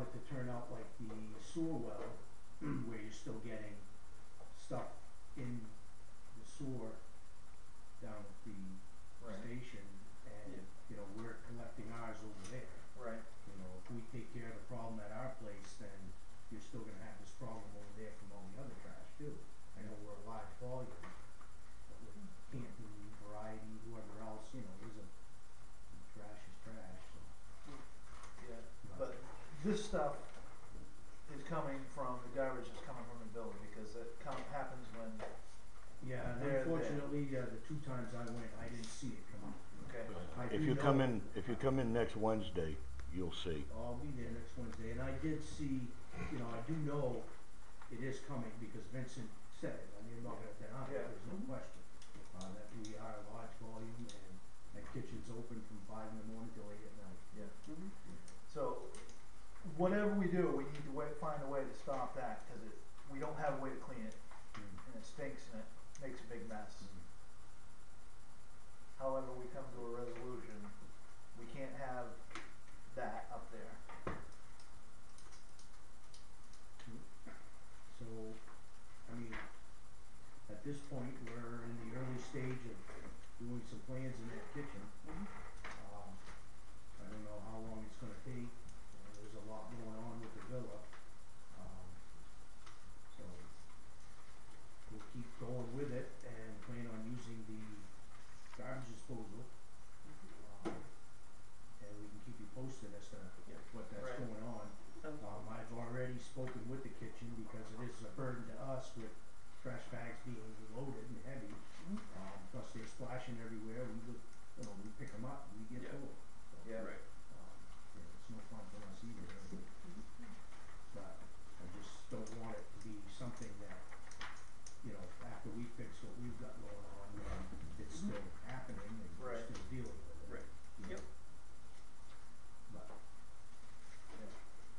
it to turn out like the sewer well, where you're still getting stuff in the sewer down at the Right. station, and, Yeah. you know, we're collecting ours over there. Right. You know, if we take care of the problem at our place, then you're still gonna have this problem over there from all the other trash too. I know we're a large volume, but with Canton, Variety, whoever else, you know, trash is trash, so. Yeah, but this stuff is coming from, the garbage is coming from the building, because it happens when, Yeah, and They're unfortunately, the 2 times I went, I didn't see it come up. okay, I If do you come know- in next Wednesday, you'll see. I'll be there next Wednesday, and I did see, you know, I do know it is coming because Vincent said it. I mean, I'm not gonna deny it, Yeah. there's no question. That we are a large volume, and that kitchen's open from 5 in the morning till 8 at night. yeah. So, whatever we do, we need to find a way to stop that, cause we don't have a way to clean it, and it stinks and it makes a big mess. However, we come to a resolution, we can't have that up there. So, I mean, at this point, we're in the early stage of doing some plans in that kitchen. I don't know how long it's gonna take. There's a lot going on with the villa. So, we'll keep going with it and plan on using the garbage disposal. And we can keep you posted as to what that's Right. going on. I've already spoken with the kitchen because it is a burden to us with trash bags being loaded and heavy. Plus they're splashing everywhere, we pick them up, and we get to them. So, Yeah. Right. it's no fun for us either, really. But I just don't want it to be something that, you know, after we fix what we've got going on, it's still happening and we're Right. still dealing with it. Right. you know. Yep. But,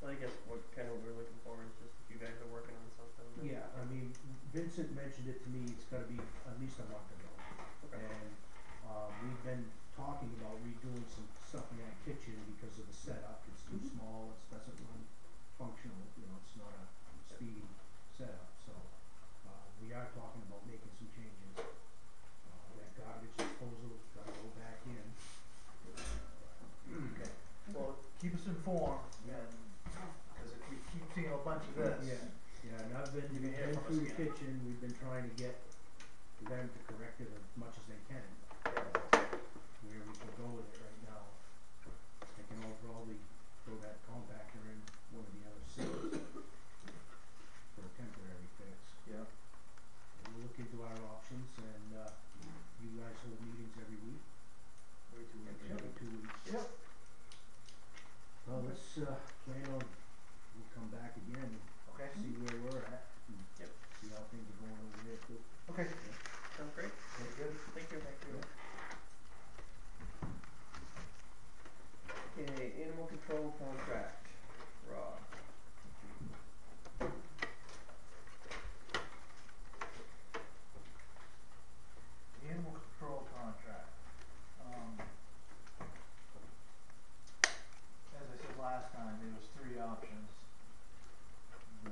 Well, I guess what kind of we're looking for is just if you guys are working on something. then- yeah, I mean, Vincent mentioned it to me, it's gotta be at least a month ago. Okay. And, we've been talking about redoing some stuff in that kitchen because of the setup, it's too small, it doesn't run functional, you know, it's not a speedy setup, so, we are talking about making some changes. That garbage disposal's gotta go back in. Okay. Well, keep us informed, and, cause if we keep seeing a bunch of this. Yeah, and I've been, You can hear from us through the again. kitchen, we've been trying to get them to correct it as much as they can. Where we can go with it right now, they can all probably throw that compactor in one of the other sinks for a temporary fix. Yeah. We'll look into our options, and, you guys hold meetings every week, Every 2 weeks. every 2 weeks. Yep. Well, let's, plan on, we'll come back again and Okay. see where we're at, and Yep. see how things are going over there too. Okay. Sounds great. Very good. Thank you. Thank you. Okay, animal control contract, Rob. The animal control contract. As I said last time, there was 3 options. The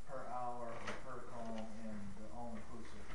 per hour, the per call, and the all inclusive.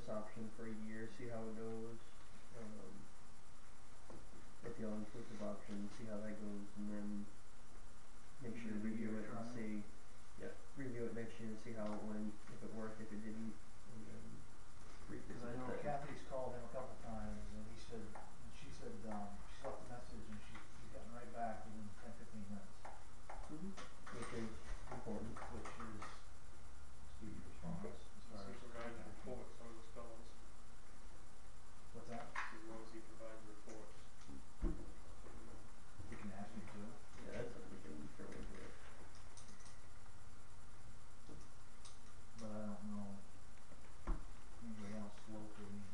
this option for a year, see how it goes. With the all-inclusive option, see how that goes, and then make sure to review it and see. Yeah, review it next year and see how it went, if it worked, if it didn't, and then revisit Cause I know it. Kathy's called him a couple times and he said, and she said, she left a message and he's gotten right back within 10-15 minutes, Which is important. which is speedy response as far as Provides reports on the spells, what's that? as long as he provides reports. You can ask me to. Yeah, that's something we can throw into it. But I don't know anybody else locally,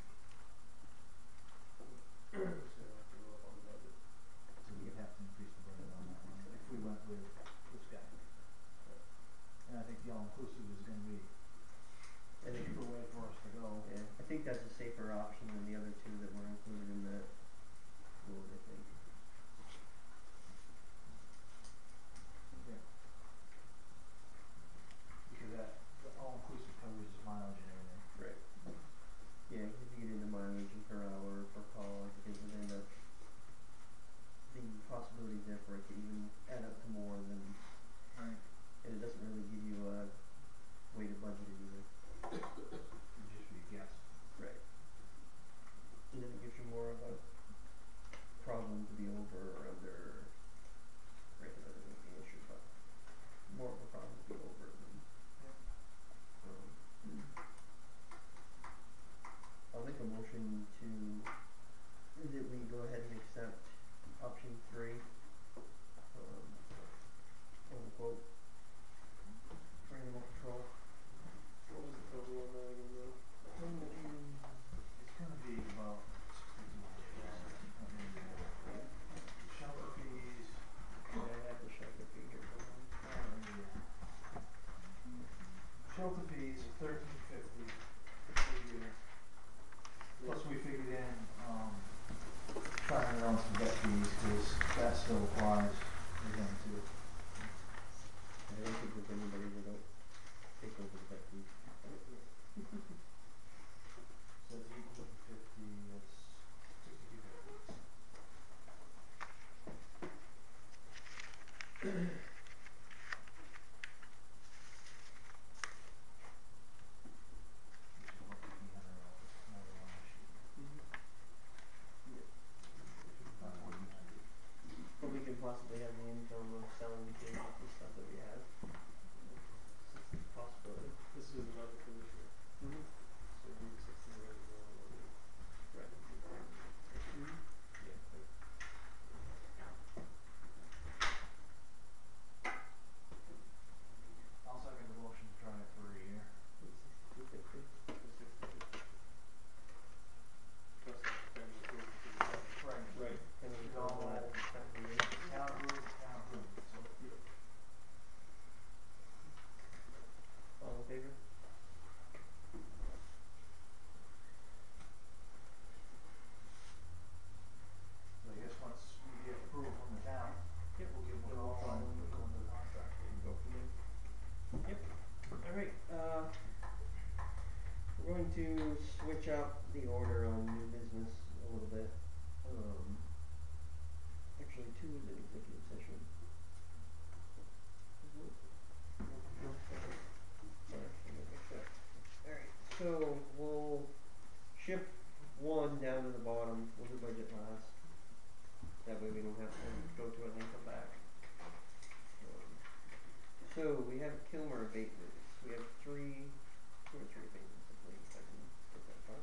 So you'll have to go up on the budget. so we'd have to increase the budget on that one, if we went with this guy. And I think the all-inclusive is gonna be I a think, cheaper way for us to go. yeah, I think that's a safer option than the other two that were included in that rule, I think. Yeah. Because that, the all-inclusive covers his mileage and everything. Right. Yeah, if you get into mileage and per hour, per call, I think it would end up, the possibilities there for it to even add up to more than, Right. and it doesn't really give you a way to budget it either. It'd just be a guess. Right. And then it gives you more of a problem to be over or under, right, that doesn't make the issue, but more of a problem to be over than, I'll make a motion to, that we go ahead and accept option 3, on the quote, for animal control. What was the total on that again, though? It's gonna be about shelter fees, Yeah, I have the shelter fee here somewhere. shelter fees are $13.50 a year. Plus we figured in, trying to run some vet fees, cause that still applies again too. I don't think there's anybody that don't take over the pet fees. So it's equal to 50, that's 62.50. Which is about $1,500 more than last year. About $1,400. But we could possibly have the income of selling the kids and stuff that we have. It's a possibility. This is the budget for this year, so you need 60 grand more than what we. Right. Yeah. I'll second the motion to try it for a year. Plus then the total for the budget. Right. Right. And then It's all all that stuff we do. town approved, so. All in favor? So I guess once we get approval from the town, Yep. we'll give them a Then we'll call and call we'll go into the contract. Go from there. Yep. Alright, we're going to switch up the order on new business a little bit. Actually, 2 is an executive session. No, sorry, I got mixed up. Alright, so we'll shift 1 down to the bottom, we'll do budget last. That way we don't have to go to it and then come back. So we have Kilmer abatements. We have 2 or 3 abatements, I believe, if I can get that far.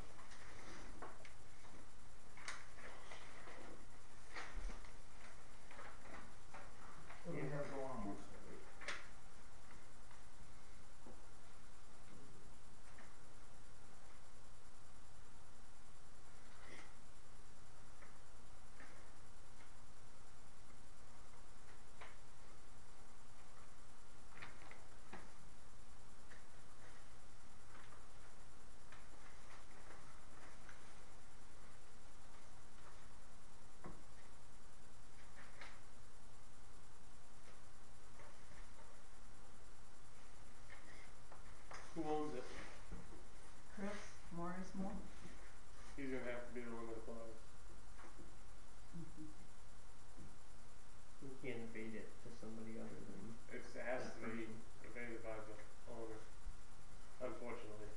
What do we have going on? Who owns it? Chris Maurice Moore? He's gonna have to be the one that applies. We can't evade it to somebody other than It has that to be person. evaded by the owner, unfortunately.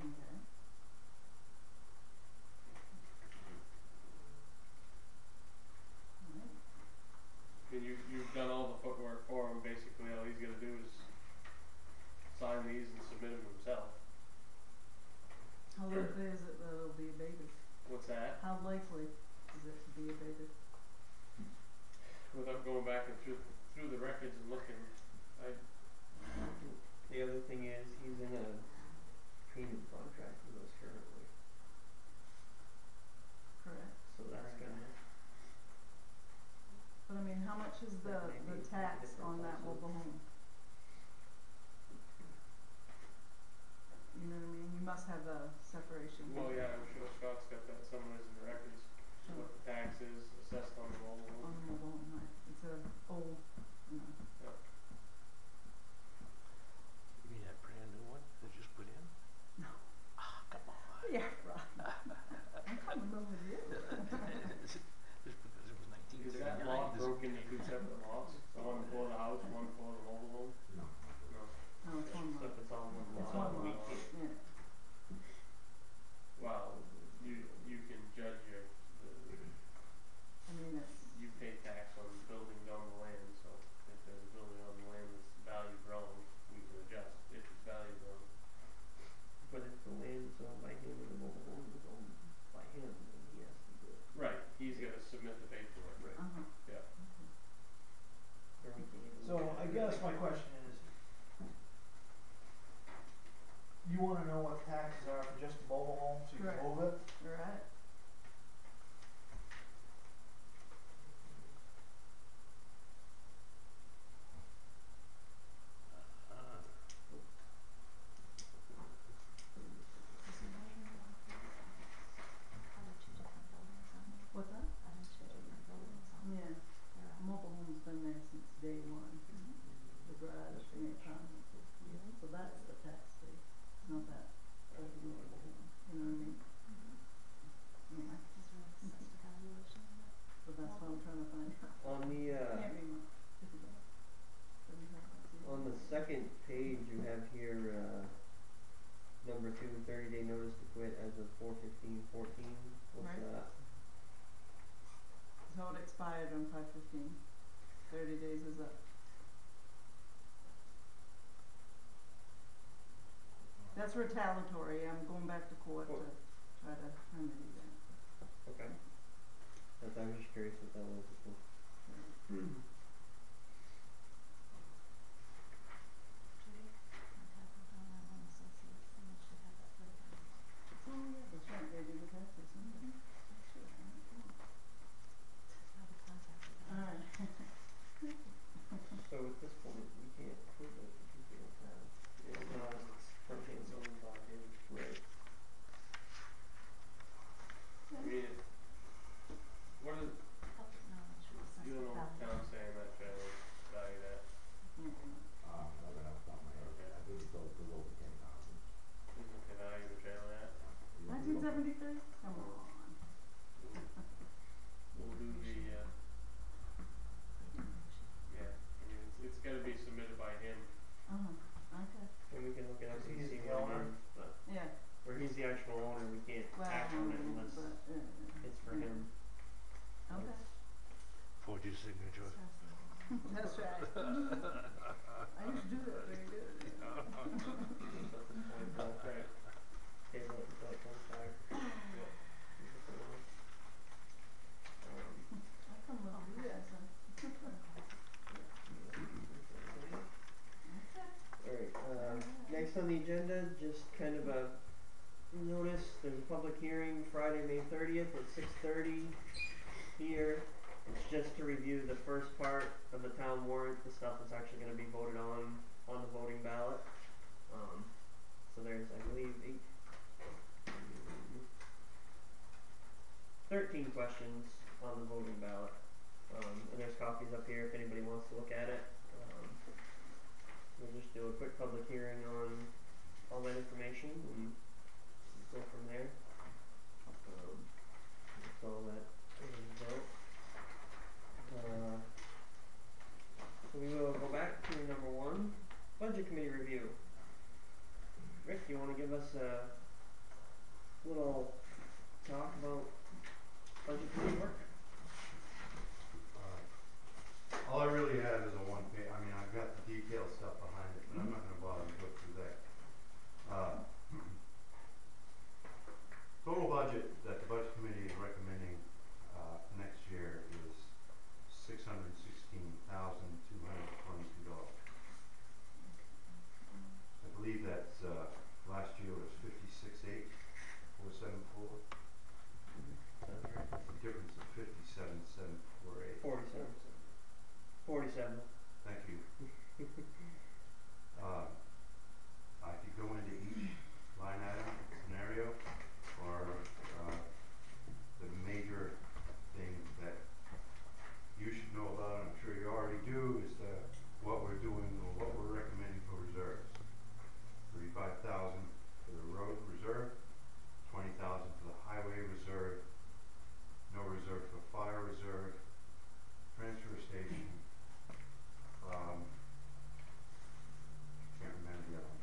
Okay. Alright. I mean, you've done all the footwork for him, basically all he's gonna do is sign these and submit them himself. How likely is it that it'll be abated? What's that? How likely is it to be abated? Without going back and through the records and looking, The other thing is, he's in a payment contract with us currently, Correct. so that's gonna, But I mean, how much is the That may be tax different on that also. mobile home? You know what I mean? You must have a separation. well, yeah, I'm sure Scott's got that somewhere in the records, Sure. what the tax is assessed on the mobile On home. the mobile home, right, it's a old, you know. You mean that brand new one they just put in? No. Ah, come on. Yeah, right. I'm coming over with you. Just because it was Is 1939. that lot broken into two separate lots? The one for the house, one for the mobile home? No. No. No, it's one so lot. if it's all one It's lot, one we lot, can't, yeah. Well, you can judge your, I mean, it's, you pay tax on buildings on the land, so if there's a building on the land that's value wrong, we can adjust if it's value wrong. but if the land is owned by him and the mobile home is owned by him, then he has to do it. Right, he's gotta submit the paperwork. Right. Yeah. Or we can even So look I at guess it. my question is, you wanna know what taxes are for just a mobile home, so you Correct. can move it? right, what's that? Yeah, mobile home's been there since day one, the garage and the apartment, so that's the tax base, not that old mobile home, you know what I mean? Yeah, so that's what I'm trying to find out. On the, Can't be much, $50. $75. on the second page, you have here, number 2, 30-day notice to quit as of 4/15/14, what's Right. that? So it expired on 5/15, 30 days is up. That's retaliatory, I'm going back to court to try to remedy that. Okay. I was just curious what that was. Oh, yeah, that's right, they do the taxes, okay. Sure, alright. So at this point, we can't prove it because we don't have, it's not, it's from him. It's owned by him. Right. I mean, what is, you don't know what the town's saying that trailer's valued at? Can't be much. Not gonna have to top my head. Okay. I think it's over, it's over 10,000. Isn't the value of the trailer at? 1973? Come on. We'll do the, yeah, I mean, it's gotta be submitted by him. Okay, And we can look it up Because and he's see the what owner. it is, but yeah, where he's the actual owner, we can't well, act on it unless but, it's for him. okay, Forge your signature. that's right. I used to do that very good, yeah. Okay. Table it until it comes back. I come with you guys, huh? Alright, next on the agenda, just kind of a notice, there's a public hearing Friday, May 30th at 6:30 here. It's just to review the first part of the town warrant, the stuff that's actually gonna be voted on the voting ballot. So there's, I believe, 13 questions on the voting ballot. And there's copies up here if anybody wants to look at it. We'll just do a quick public hearing on all that information and Rick, you wanna give us a little talk about budget committee work? All I really have is a one page, I mean, I've got the detailed stuff behind it, but I'm not gonna bother to go through that. Total budget that the budget committee is recommending, next year is $616,222. I believe that's, last year was 56,8,474. Sounds right. That's a difference of 57,748. 47. Thank you. I could go into each line item scenario, or the major thing that you should know about, and I'm sure you already do, is what we're doing, or what we're recommending for reserves. 35,000 for the road reserve, 20,000 for the highway reserve, no reserve for fire reserve, transfer station. Can't remember the other one.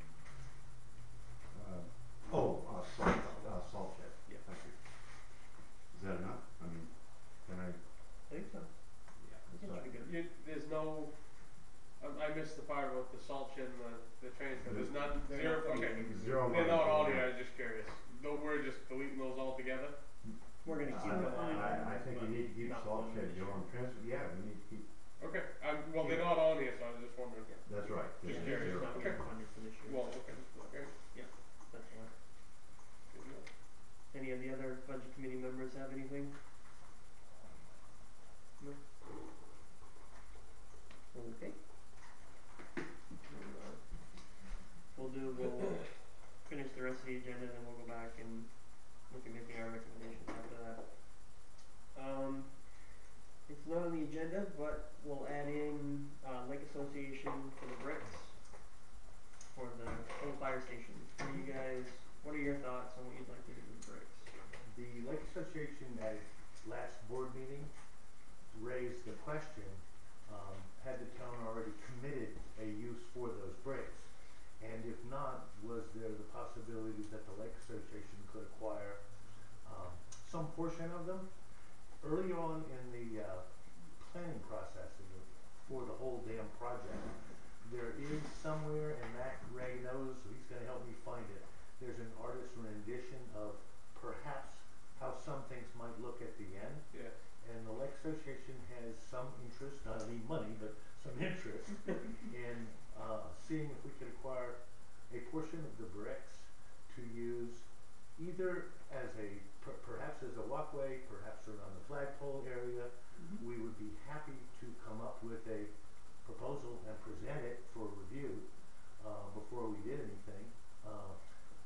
Salt shed. Yeah. Thank you. Is that enough? I mean, can I? I think so. Yeah. I think it should be good. There's no, I missed the part about the salt shed and the transfer, there's none, They're zero, not okay. feeding. Zero money. They're not on here, I was just curious. Though we're just deleting those all together? We're gonna keep them on. I think you need to keep not salt one shed, this your year. own transfer, yeah, we need to keep, Okay, well, they're not on here, so I was just wondering. that's right. Just Yeah, curious. it's not Okay. being funded for this year. Well, okay, okay. That's why. Good to know. Any of the other budget committee members have anything? No? Okay. We'll finish the rest of the agenda, then we'll go back and look at making our recommendations after that. It's not on the agenda, but we'll add in, Lake Association for the bricks for the old fire station. What are your thoughts on what you'd like to do with bricks? The Lake Association at its last board meeting raised the question, had the town already committed a use for those bricks? And if not, was there the possibility that the Lake Association could acquire some portion of them? Early on in the planning process for the whole damn project, there is somewhere, and Matt Ray knows, so he's gonna help me find it, there's an artist rendition of perhaps how some things might look at the end. Yeah. And the Lake Association has some interest, not any money, but some interest in seeing if we could acquire a portion of the bricks to use either as perhaps as a walkway, perhaps around the flagpole area. We would be happy to come up with a proposal and present it for review before we did anything.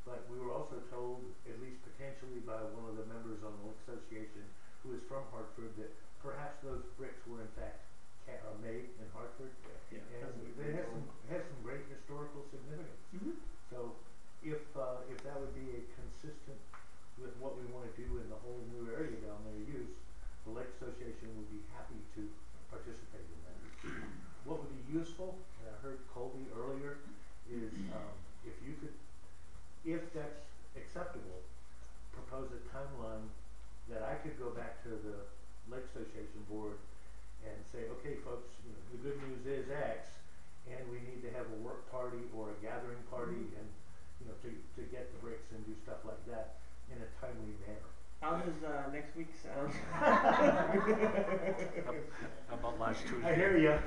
But we were also told, at least potentially by one of the members on the Lake Association who is from Hartford, that perhaps those bricks were in fact made in Hartford. Yeah, And it has some great historical significance. So if that would be a consistent with what we want to do in the whole new area down there use, the Lake Association would be happy to participate in that. What would be useful, and I heard Colby earlier, is if you could, if that's acceptable, propose a timeline that I could go back to the Lake Association board and say, okay, folks, you know, the good news is X, and we need to have a work party or a gathering party, and you know, to get the bricks and do stuff like that in a timely manner. How does next week sound? How about last Tuesday? I hear ya.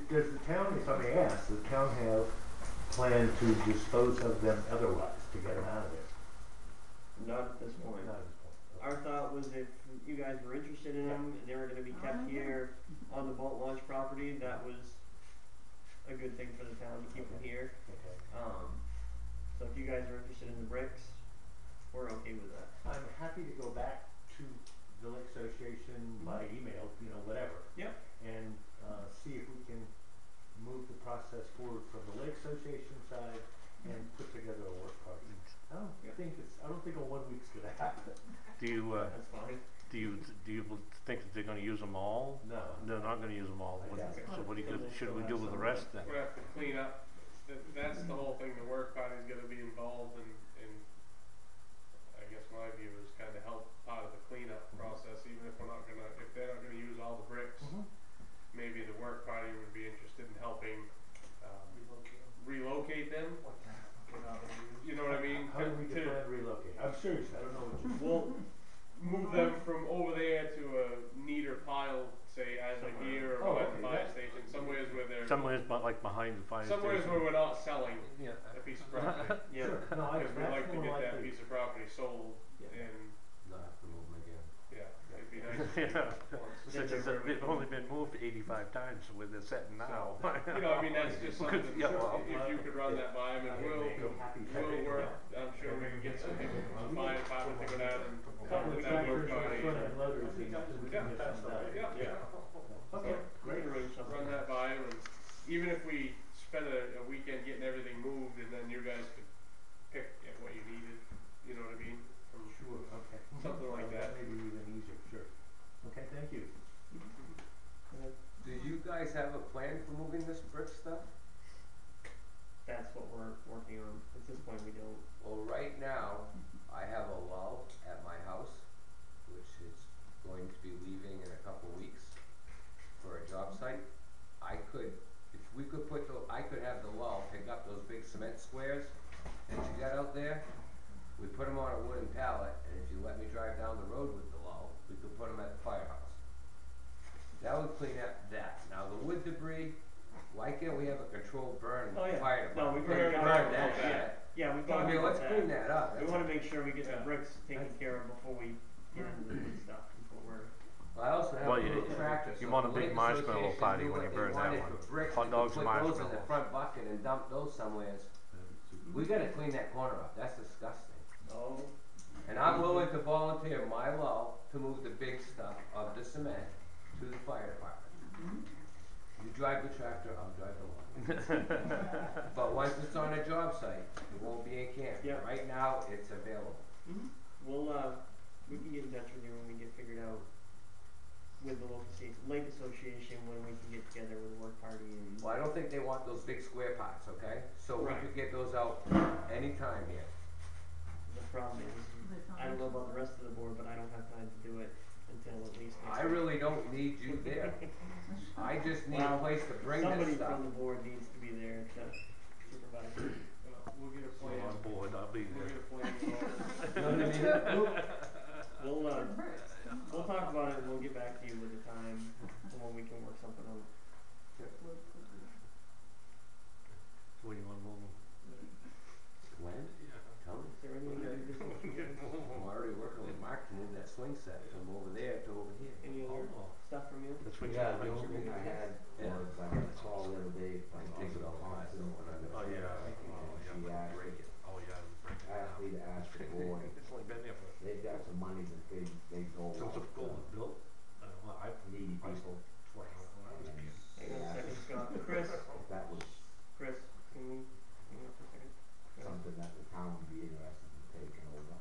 Does the town, if I may ask, does the town have plan to dispose of them otherwise, to get them out of there? Not at this point. Not at this point. Okay. Our thought was if you guys were interested in them and they were gonna be kept here on the boat launch property, that was a good thing for the town to keep them here. Okay. So if you guys are interested in the bricks, we're okay with that. I'm happy to go back to the Lake Association by email, you know, whatever. Yep. And see if we can move the process forward from the Lake Association side and put together a work party. I don't think a 1 week's gonna happen. That's fine. Do do you think that they're gonna use them all? No. They're not gonna use them all. I doubt it. So what should we do with the rest then? We're gonna have to clean up, that's the whole thing, the work party's gonna be involved in, I guess my view is kinda help part of the cleanup process, even if if they're not gonna use all the bricks. Maybe the work party would be interested in helping, relocate them, you know what I mean? How do we To define relocate? I'm serious, I don't know what you're. We'll move them from over there to a neater pile, say either here or Oh, behind the okay, fire that- station, somewheres where they're, Somewhere's like behind the fire somewheres station. where we're not selling Yeah. a piece of property. Yeah. Sure, no, I, Because we'd like that's to more get that likely. piece of property sold, Yeah. and, Not have to move them again. yeah, it'd be nice to Yeah. do it once. Since they've only been moved 85 times where they're sitting now. You know, I mean, that's just something, Yeah, well, if you could run that by them, and we'll work, I'm sure we can get some people from the fire department to go down and Couple with of that tractors, work party. front end loaders, and we can get some done. Yeah. Okay, great. Run that by them, and even if we spend a weekend getting everything moved, and then you guys could pick at what you needed, you know what I mean? From Sure, okay. something like that. Maybe even easier, sure. Okay, thank you. Do you guys have a plan for moving this brick stuff? That's what we're working on. At this point, we don't. Well, right now, I have a lull at my house, which is going to be leaving in a couple weeks for a job site. I could, if we could I could have the lull pick up those big cement squares that you got out there. We put them on a wooden pallet, and if you let me drive down the road with the lull, we could put them at the firehouse. That would clean up that. Now, the wood debris, why can't we have a controlled burn in Oh, the yeah. fire No, department? we've We already can got burn that. that shit. Yeah, we've I talked mean, about let's that. clean that up. We That's- wanna make sure we get the Yeah. bricks taken care of before we get into the wood stuff, before we're. I also have Well, a little tractor. you so want a the big Lake marshmallow Association party knew when what you they burn that wanted one. for bricks. Hot We dogs could and put those in the marshmallows. front bucket and dump those somewheres. We gotta clean that corner up. That's disgusting. Oh. And I'm willing to volunteer my lull to move the big stuff of the cement to the fire department. You drive the tractor, I'll drive the lull. But once it's on a job site, it won't be in camp. Yeah. Right now, it's available. We'll, we can get in touch with you when we get figured out with the local states, Lake Association, when we can get together with a work party and. Well, I don't think they want those big square pots, okay? So we Right. could get those out anytime here. The problem is, I don't know about the rest of the board, but I don't have time to do it until at least next I week. really don't need you there. I just need a Well, place to bring this Somebody stuff. from the board needs to be there to supervise. We'll get a So plan, on board, I'll be we'll there. get a plan. You know what I mean? We'll talk about it and we'll get back to you with the time and when we can work something out. Where do you wanna move them? When? Tell me. Is there anything you can do? I'm already working with Mark to move that swing set from over there to over here. Any other stuff from you? That's what Yeah, the you only thing I had Yeah. was I got a call the other day from I take it all apart, so when I go. Oh, yeah. and she asked, Break it. Oh, yeah. asked me to ask the board, It's only been there for, they've got some money that they go since out the school was to built. I don't know, needy people. Well, And Hang they on a asked second, Scott. Chris, if that was Chris, can you, hang on for a second? something that the town would be interested in taking over.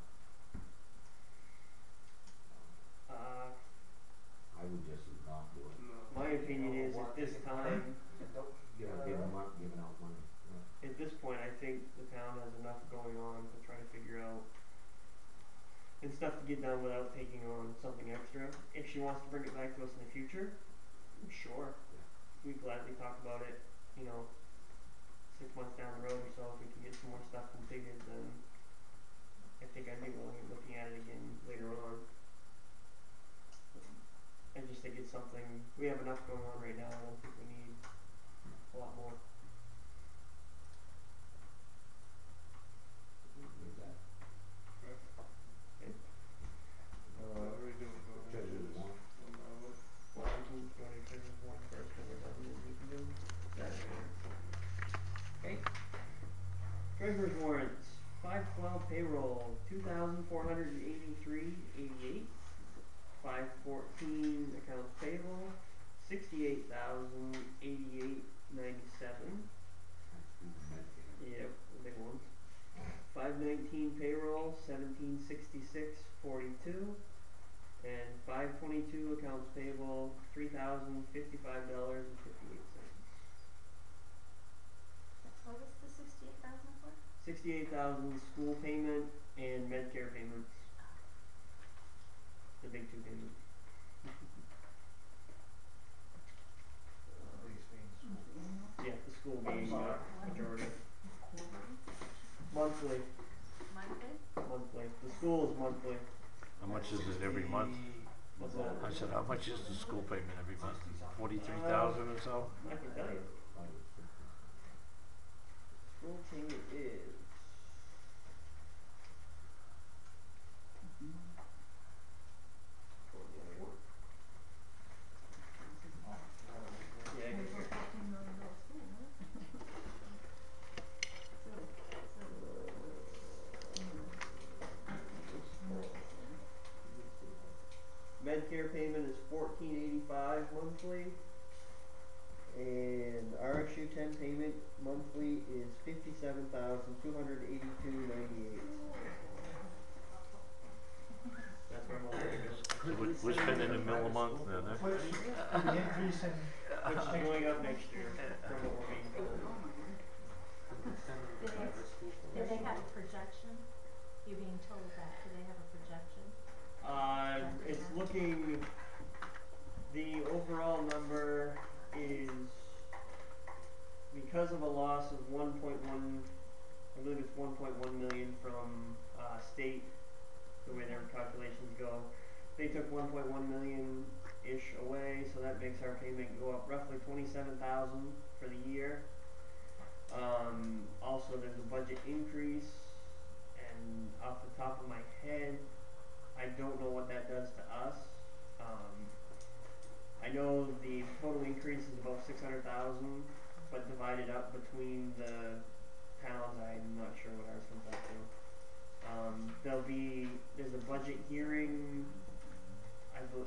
I would just not do it. My opinion is at this time, You know, giving out money. at this point, I think the town has enough going on to try to figure out and stuff to get done without taking on something extra. If she wants to bring it back to us in the future, sure. We'd gladly talk about it, 6 months down the road or so. If we can get some more stuff completed, then I think I'd be willing at looking at it again later on. I just think it's something, we have enough going on right now. I don't think we need a lot more. What do we do? Treasurer's warrant. Well, we can go to treasurer's warrant first, and we're done, and we can do that. Okay. Treasurer's warrants, 512 payroll, 2,483.88. 514 accounts payable, 68,088.97. Yep, the big ones. 519 payroll, 1766.42. And 522 accounts payable, $3,055.58. What was the 68,000 for? 68,000 school payment and Medicare payments. The big two payments. Biggest being school. Yeah, the school being majority. Monthly. Monthly? The school is monthly. How much is it every month? What's that? I said, how much is the school payment every month? 43,000 or so? I can tell you. School payment is. Yeah, I can hear. Medicare payment is $14.85 monthly, and RSU 10 payment monthly is $57,282.98. That's our monthly bill. We're spending $1 million a month then, huh? Which, the increase in, Which is going up next year from what we're being told. Do they have a projection? You're being told that, do they have a projection? It's looking, the overall number is, because of a loss of 1.1, I believe it's 1.1 million from state, the way their calculations go. They took 1.1 million-ish away, so that makes our payment go up roughly 27,000 for the year. Also, there's a budget increase, and off the top of my head, I don't know what that does to us. I know the total increase is about 600,000, but divided up between the towns, I'm not sure what ours comes up to. There's a budget hearing.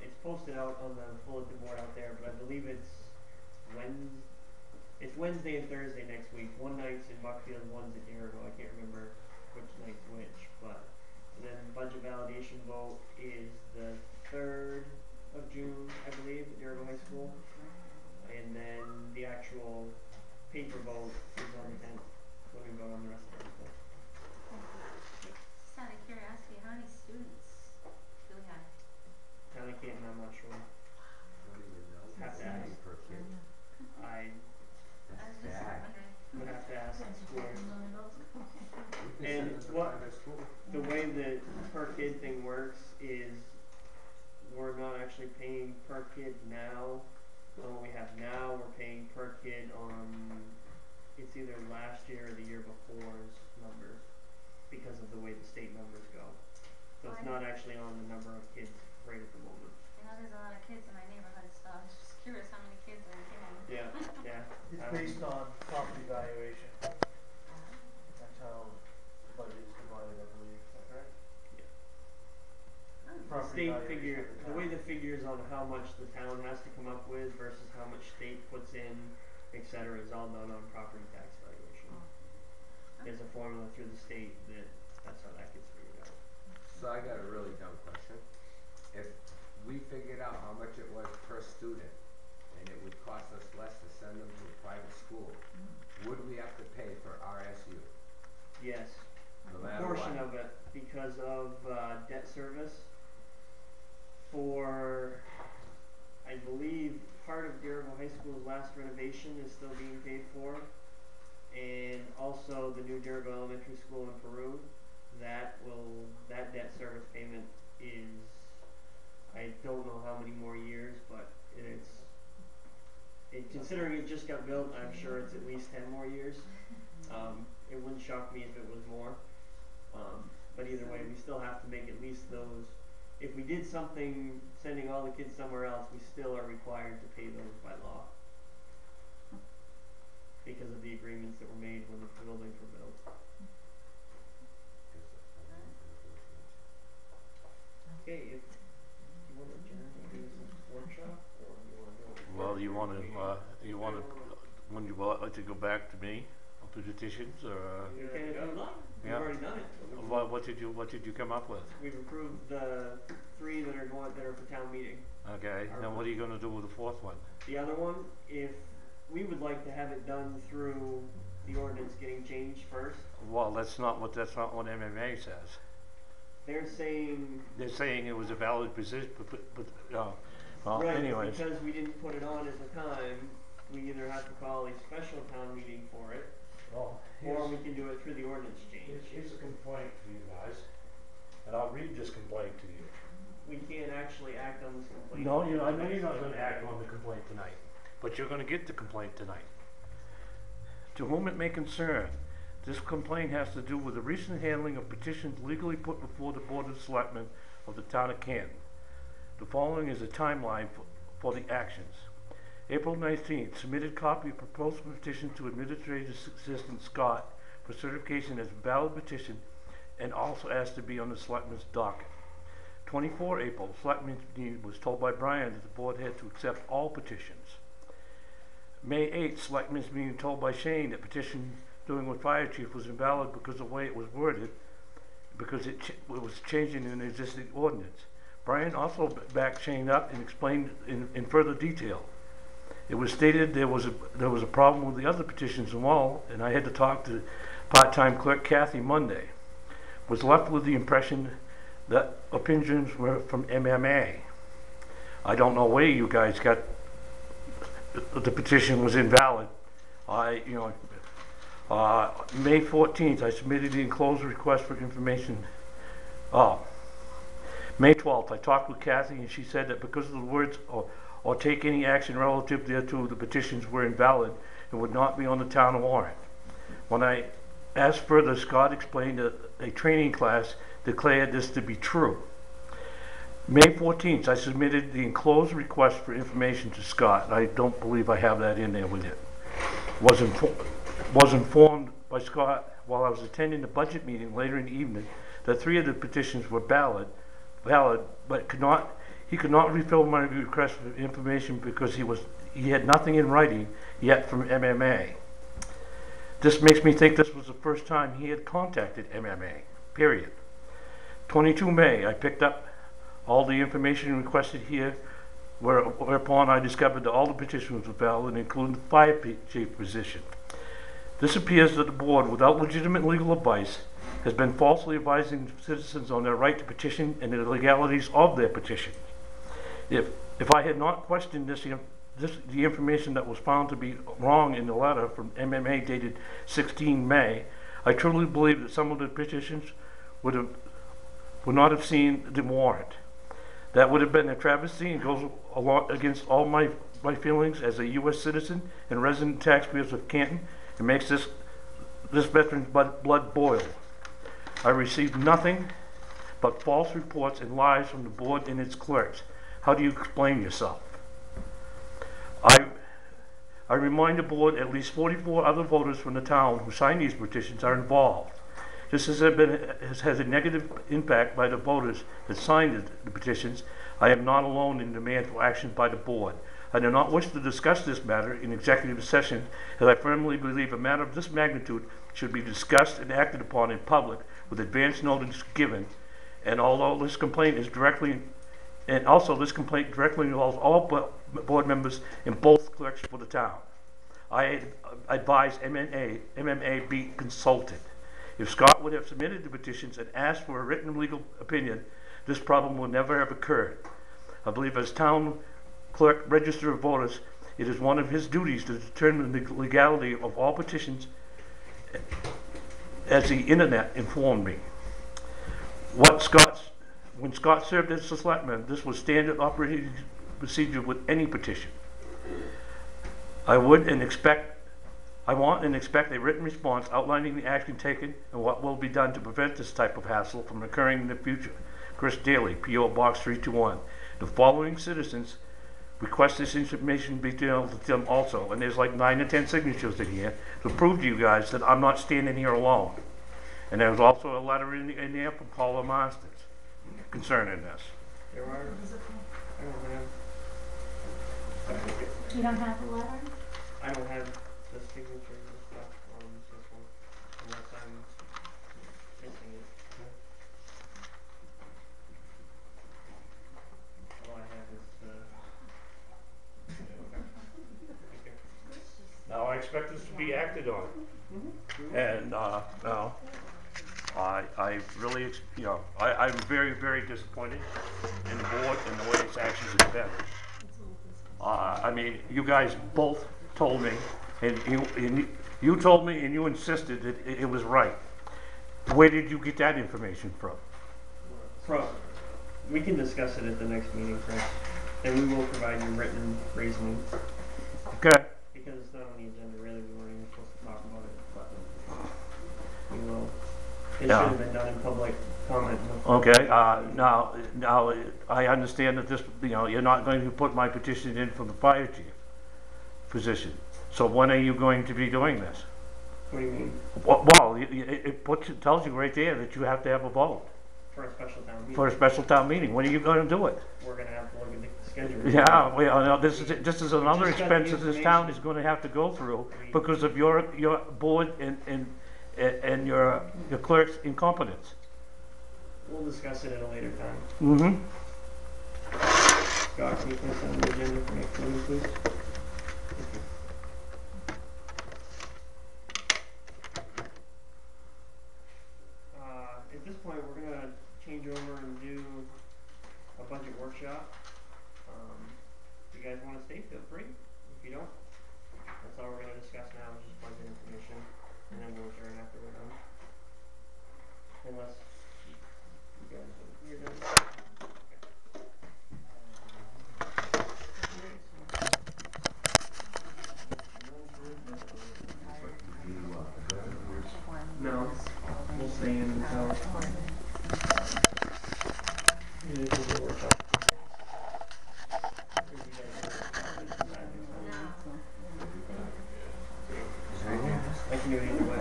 It's posted out on the bulletin board out there, but I believe it's Wednesday and Thursday next week. One night's in Buckfield, one's at Dirigo. I can't remember which night's which, but. And then budget validation vote is the 3rd of June, I believe, at Dirigo High School. And then the actual paper vote is on the 10th, when we vote on the rest of our stuff. Just out of curiosity, how many students do we have? Town of Canton, I'm not sure. Don't even know. Have to ask. Per kid. I That's just bad. wondering. would have to ask the school. We can And send them to what- private school. The way the per kid thing works is we're not actually paying per kid now. On what we have now, we're paying per kid on, it's either last year or the year before's numbers, because of the way the state numbers go. So it's not actually on the number of kids right at the moment. I know there's a lot of kids in my neighborhood, so I was just curious how many kids are in. Yeah, yeah. it's based on property valuation. That's how the budget is divided, I believe, is that correct? Property State valuation figure, of the way town. the figures on how much the town has to come up with versus how much state puts in, et cetera, is all done on property tax valuation. There's a formula through the state that's how that gets figured out. So I got a really dumb question. If we figured out how much it was per student, and it would cost us less to send them to a private school, would we have to pay for RSU? Yes, No a matter portion what? of it because of debt service. For, I believe, part of Dirigo High School's last renovation is still being paid for, and also the new Dirigo Elementary School in Peru. That debt service payment is, I don't know how many more years, but considering it just got built, I'm sure it's at least 10 more years. It wouldn't shock me if it was more. But either way, we still have to make at least those. If we did something, sending all the kids somewhere else, we still are required to pay those by law. Because of the agreements that were made when the buildings were built. Okay, if you want to adjourn and do this workshop, or you want to go? Well, you wanna, when you would like to go back to me, the petitions, or, You can if you'd like, we've Yeah. already done it. what did you come up with? We've approved the 3 that are for town meeting. Okay, now what are you gonna do with the fourth one? The other one, if, we would like to have it done through the ordinance getting changed first. Well, that's not what MMA says. They're saying, They're saying it was a valid position, well, right, anyways. because we didn't put it on at the time, we either have to call a special town meeting for it, Well, or we can do it through the ordinance change. here's a complaint for you guys, and I'll read this complaint to you. We can't actually act on this complaint. No, I know you're not gonna act on the complaint tonight, but you're gonna get the complaint tonight. To whom it may concern, this complaint has to do with the recent handling of petitions legally put before the Board of Selectmen of the town of Canton. The following is a timeline for the actions. April 19th, submitted copy of proposed petition to Administrative Assistant Scott for certification as valid petition and also asked to be on the Selectmen's docket. 24 April, Selectmen's meeting was told by Brian that the board had to accept all petitions. May 8th, Selectmen's meeting told by Shane that petition dealing with fire chief was invalid because of the way it was worded, because it was changing an existing ordinance. Brian also backed Shane up and explained in further detail. It was stated there was a problem with the other petitions and all, and I had to talk to part-time clerk Kathy Monday. Was left with the impression that opinions were from MMA. I don't know where you guys got the petition was invalid. May 14th, I submitted the enclosed request for information. May 12th, I talked with Kathy and she said that because of the words or take any action relative thereto, the petitions were invalid and would not be on the town warrant. When I asked further, Scott explained that a training class declared this to be true. May 14th, I submitted the enclosed request for information to Scott. I don't believe I have that in there with it. Was informed by Scott while I was attending the budget meeting later in the evening that 3 of the petitions were valid, but he could not refill my request for information because he had nothing in writing yet from MMA. This makes me think this was the first time he had contacted MMA, period. 22 May, I picked up all the information requested here, whereupon I discovered that all the petitions were valid, including the fire chief position. This appears that the board, without legitimate legal advice, has been falsely advising citizens on their right to petition and the legalities of their petition. If I had not questioned the information that was found to be wrong in the letter from MMA dated 16 May, I truly believe that some of the petitions would not have seen the warrant. That would have been a travesty and goes a lot against all my feelings as a U.S. citizen and resident taxpayers of Canton, and makes this veteran's blood boil. I received nothing but false reports and lies from the board and its clerks. How do you explain yourself? I remind the board at least 44 other voters from the town who signed these petitions are involved. This has a negative impact by the voters that signed the petitions. I am not alone in demand for action by the board. I do not wish to discuss this matter in executive session, as I firmly believe a matter of this magnitude should be discussed and acted upon in public with advance notice given. And although this complaint directly involves all board members and both clerks for the town, I advise MMA be consulted. If Scott would have submitted the petitions and asked for a written legal opinion, this problem would never have occurred. I believe as town clerk register of voters, it is one of his duties to determine the legality of all petitions, as the internet informed me. When Scott served as a selectman, this was standard operating procedure with any petition. I want and expect a written response outlining the action taken and what will be done to prevent this type of hassle from occurring in the future. Chris Daly, P.O. Box 321. The following citizens request this information be detailed to them also, and there's like 9 or 10 signatures in here to prove to you guys that I'm not standing here alone. And there's also a letter in there from Paula Masters concerning this. There are, I don't have, You don't have a letter? I don't have the signature and stuff on this expect this to be acted on. Mm-hmm. And, no, I really, I'm very, very disappointed in the board and the way its actions have been. I mean, you guys both told me, and you told me and you insisted that it was right. Where did you get that information from? We can discuss it at the next meeting, Chris. And we will provide you written reasoning. Okay. Because it's not on the agenda, really, we weren't even supposed to talk about it, but we will. It Yeah. should have been done in public comment. Okay, now, I understand that this, you're not going to put my petition in for the fire chief position. So when are you going to be doing this? What do you mean? Well, it tells you right there that you have to have a vote For a special town meeting? for a special town meeting. When are you going to do it? We're gonna have to look at the schedule. Yeah, well, no, this is another Just got the expense that this town information. is going to have to go through because of your board and your clerk's incompetence. We'll discuss it at a later time. Mm-hmm. Scott, can you place that on the agenda for next meeting, please? At this point, we're gonna change over and do a budget workshop. If you guys wanna stay, feel free. If you don't, that's all we're gonna discuss now, is just budget information, and then we'll adjourn after we're done. Unless you guys, you're done. No, we'll stay in until. I can do it either way.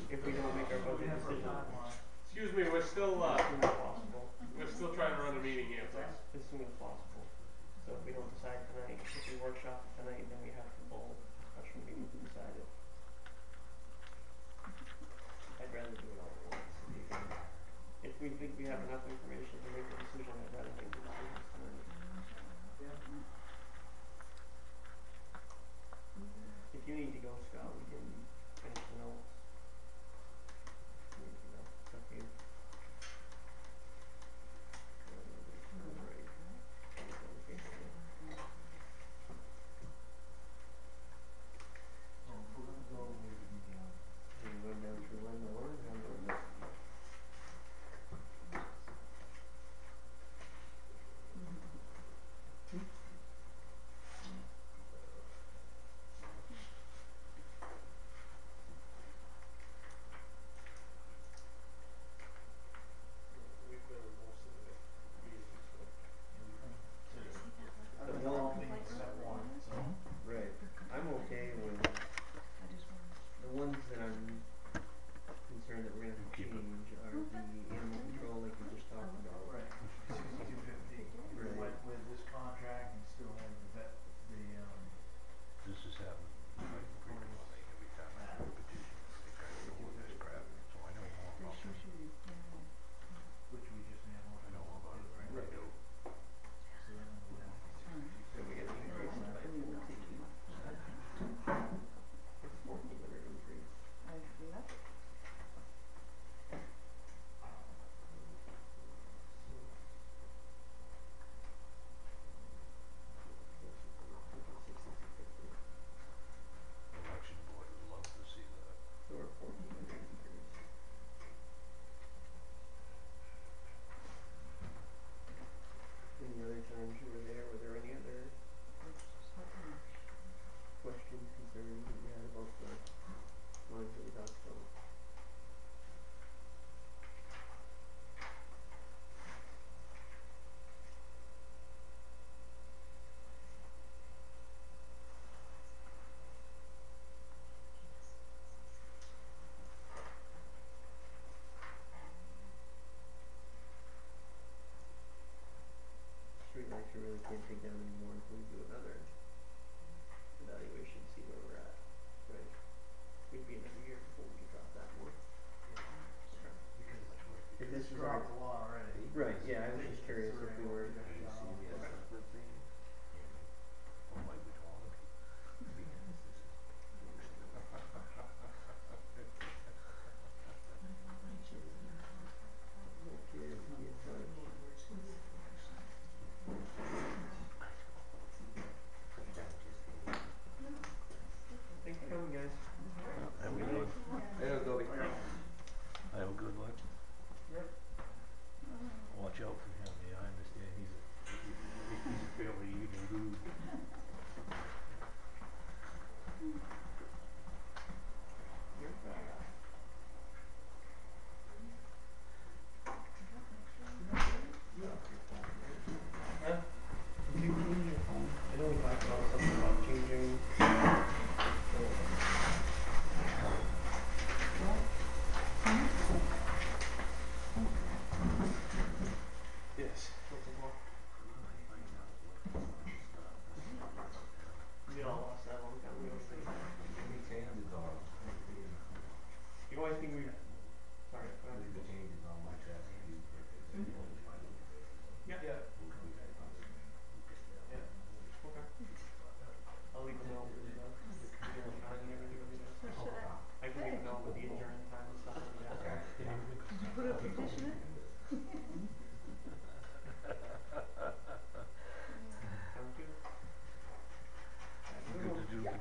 If we don't make our budget decision. Excuse me, we're still, As soon as possible. we're still trying to run the meeting here, please. As soon as possible. So if we don't decide tonight, if we workshop it tonight, then we have to hold a special meeting to decide it. I'd rather do it all at once. If we think we have enough information to make a decision, I'd rather make the decision tonight. If you need to go, Scott, we can finish the notes. You need to go. It's up to you.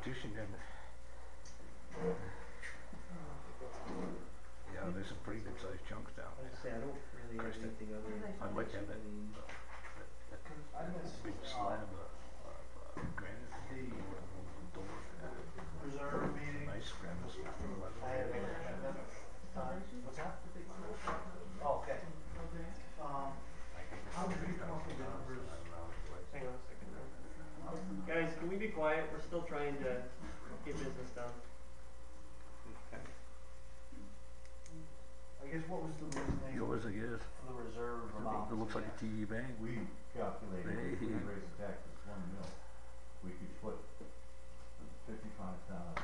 petition in. Yeah, there's some pretty good sized chunks down I was there. gonna say, I don't really have Kristen, anything other than. I'd like to have I that, mean, I missed, big slab of granite. the reserve meeting. Nice granite slab. I had to make an amendment. What's that? Oh, okay. How did you come up with the numbers? hang on a second now. Guys, can we be quiet? We're still trying to get business done. Okay. I guess what was the reasoning Yours, I guess. for the reserve amount? It looks like a TD bank. We calculated, if we raise the taxes 1 mil, we could put 55,000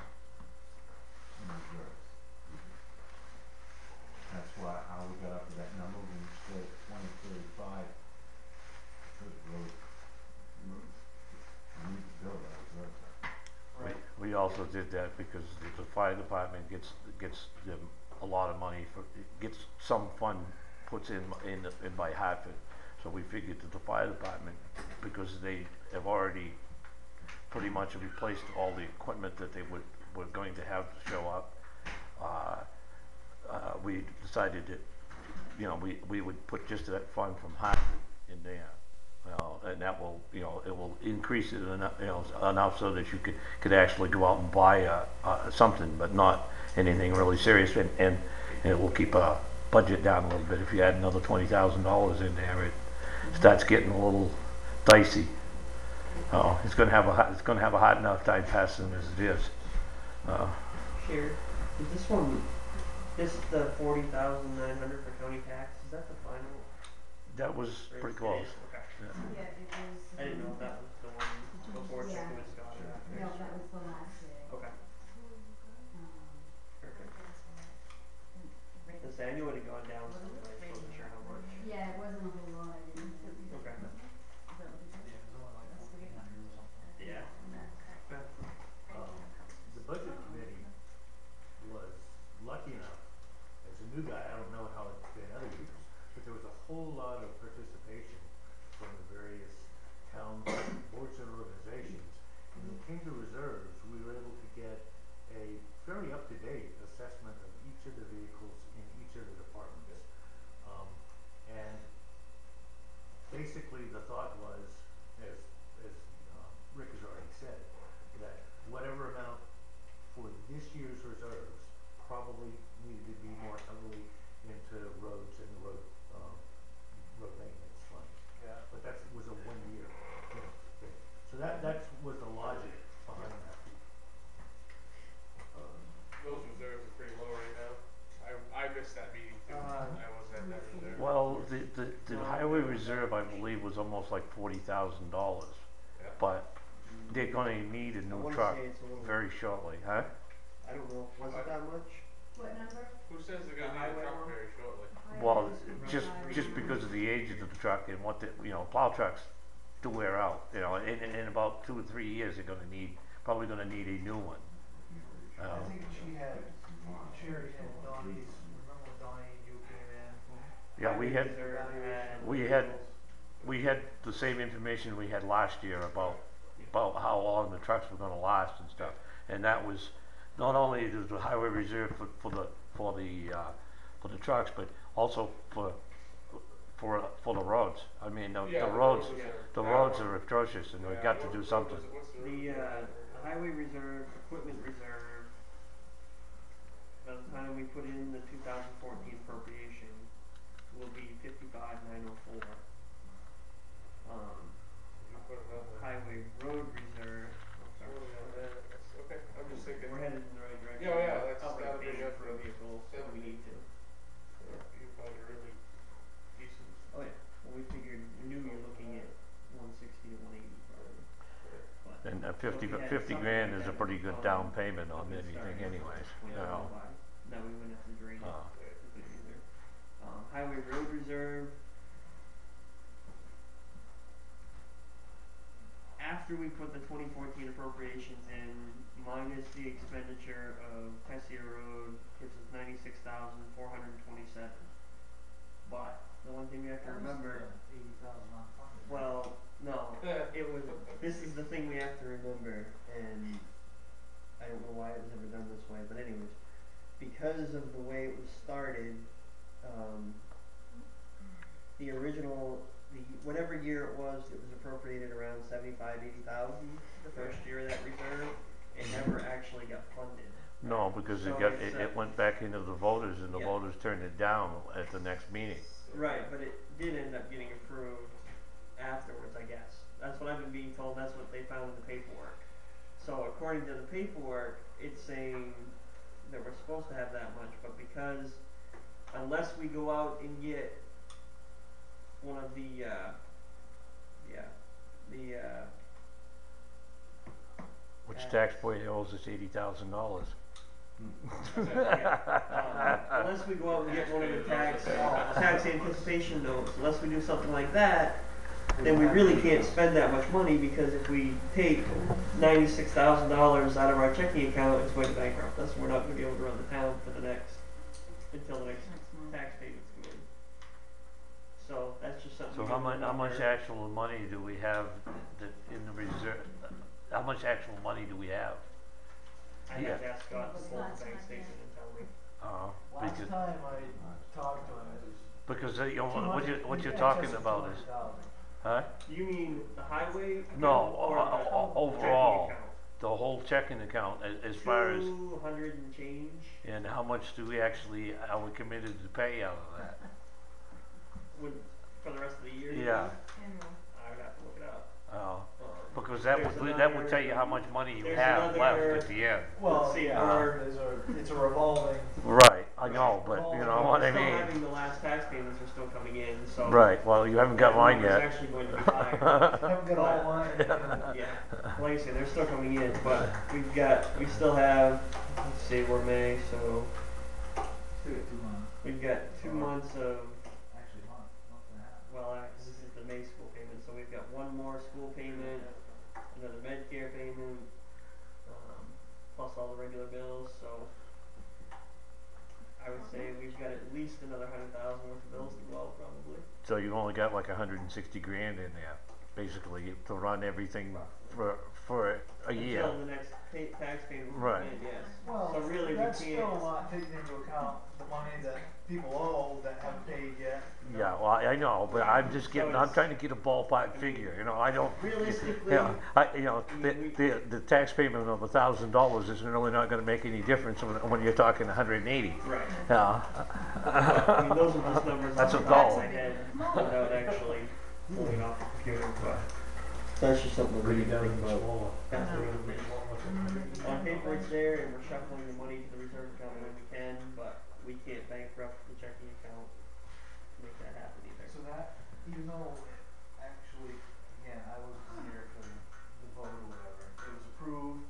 in reserves. That's why, how we got up to that number, when we said 2035, because roads, we need to build that reserve. Right. We also did that because the fire department gets them a lot of money for, gets some fund puts in by Hartford. So we figured that the fire department, because they have already pretty much replaced all the equipment that they were going to have to show up, we decided that, you know, we would put just that fund from Hartford in there. And that will, you know, it will increase it enough, you know, enough so that you could actually go out and buy something, but not anything really serious, and it will keep a budget down a little bit. If you add another $20,000 in there, it starts getting a little dicey. It's going to have a hard enough time passing as it is. Sharon, is this one, this the 40,900 for county tax? Is that the final? That was pretty close. Okay. Yeah. Yeah, it was. I didn't know if that was the one before Yeah. checking with Scott or after. No, that was the last day. Okay, perfect. This I knew it had gone down some, but I just wasn't sure how much. Yeah, it wasn't a whole lot, I didn't. Okay. Yeah, it was only like 1,400 or something. Yeah. The budget committee was lucky enough, as a new guy, I don't know how it's been other years, but there was a whole lot of participation from the various towns, boards and organizations. And when it came to reserves, we were able to get a very up-to-date assessment of each of the vehicles in each of the departments. And basically the thought was, as Rick has already said, that whatever amount for this year's reserves probably needed to be more heavily into roads and road maintenance funds. Yeah. But that was a 1 year thing. So that was the logic behind that. Those reserves are pretty low right now. I missed that meeting too. I wasn't at that reserve. Well, the highway reserve, I believe, was almost like $40,000, Yeah. but they're going to need a I new wanna truck say it's a little. very shortly, huh? I don't know. Was it that much? What number? Who says they're gonna need a highway truck one? very shortly? Well, just because of the age of the truck and what the, you know, plow trucks do wear out, you know, in about 2 or 3 years they're probably gonna need a new one. I think Sherry had Donnie's, remember when Donnie and you came in? Yeah, Reserve we had the same information we had last year about how long the trucks were gonna last and stuff. And that was not only the highway reserve for the trucks, but also for the roads. I mean, the roads are atrocious, and we've got to do something. The highway reserve, equipment reserve, by the time we put in the 2014 appropriation, will be 55,904. Highway road reserve, Okay, I'm just thinking. we're headed in the right direction. Yeah, yeah, that's Outright gotta be payment good for for a vehicle, if we need to. You find a really decent. Oh yeah, well we figured, we knew you were looking at 160 to 180 probably. But And so if we had 50 something grand like is a that pretty good on, down payment on we could anything start anyways, you yeah, know. no, we wouldn't have to drain it Uh, completely either. Highway road reserve. After we put the 2014 appropriations in, minus the expenditure of Tessia Road, gives us 96,427. But the one thing we have to remember, 80,000 unfunded. well, no, Yeah. it was. This is the thing we have to remember, and I don't know why it was ever done this way, but anyways, because of the way it was started, the original, whatever year it was appropriated around 75-80,000 the first year of that reserve. It never actually got funded. No, because So it's, it went back into the voters and the yeah. voters turned it down at the next meeting. Right, but it did end up getting approved afterwards, I guess. That's what I've been being told, that's what they found in the paperwork. So according to the paperwork, it's saying that we're supposed to have that much, but because unless we go out and get one of the Which taxpayer owes us $80,000? unless we go out and get one of the tax anticipation notes, unless we do something like that, then we really can't spend that much money, because if we take $96,000 out of our checking account, it's going to bankrupt us. We're not going to be able to run the town for until the next tax payments come in. So that's just something. So how much actual money do we have in the reserve? How much actual money do we have? I have to ask Scott to pull the bank statement and tell me. Last time I talked to him, it was. Because what you're talking about is, huh? You mean the highway account? No, or the overall, checking account? the whole checking account as far as, 200 and change. and how much do we actually, are we committed to pay out of that? For the rest of the year? Yeah. I would have to look it up. Because that would tell you how much money you have left at the end. Well, Let's see, it's a revolving. Right, I know, but you know what I Still mean. having the last tax payments are still coming in, so. Right, well, you haven't got mine It's yet. actually going to be higher. Haven't got all mine. Yeah, like I say, they're still coming in, but we still have, let's see, we're May, so Still got 2 months. we've got 2 months of, Actually, month and a half. well, this is the May school payment, so we've got one more school payment, another Medicare payment, plus all the regular bills, so I would say we've got at least another 100,000 worth of bills to go out, probably. So you only got like 160 grand in there, basically, to run everything for a year. Until the next tax payment comes Right. in, yes. Well, So really, we that's can't. still not taking into account the money that people owe that haven't paid yet. Yeah, well, I know, but I'm just So getting, I'm it's- trying to get a ballpark figure, you know, I don't. Realistically, Yeah, the tax payment of $1,000 is really not gonna make any difference when you're talking 180. right. Yeah. I mean, those are just numbers That's off a the top of goal. my head without actually pulling off the computer, but that's just something that we need to think about. On paper it's there, and we're shuffling the money to the reserve account when we can, but we can't bankrupt the checking account to make that happen either. So that, even though actually, again, I wasn't here for the vote or whatever, it was approved,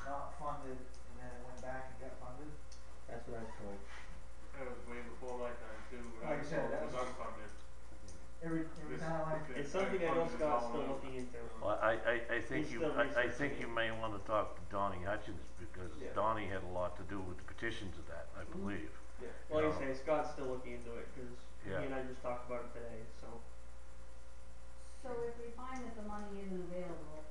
not funded, and then it went back and got funded. That's what I was told. That was way before my time too. when Like I said, that was was- unfunded. Every This- time I. It's something I know Scott's still looking into. Well, I think He's you, still I researching think it. you may wanna talk to Donnie Hutchins, because Yeah. Donnie had a lot to do with the petitions of that, I believe. Yeah. Like No. I say, Scott's still looking into it, cause Yeah. he and I just talked about it today, so. So if we find that the money isn't available,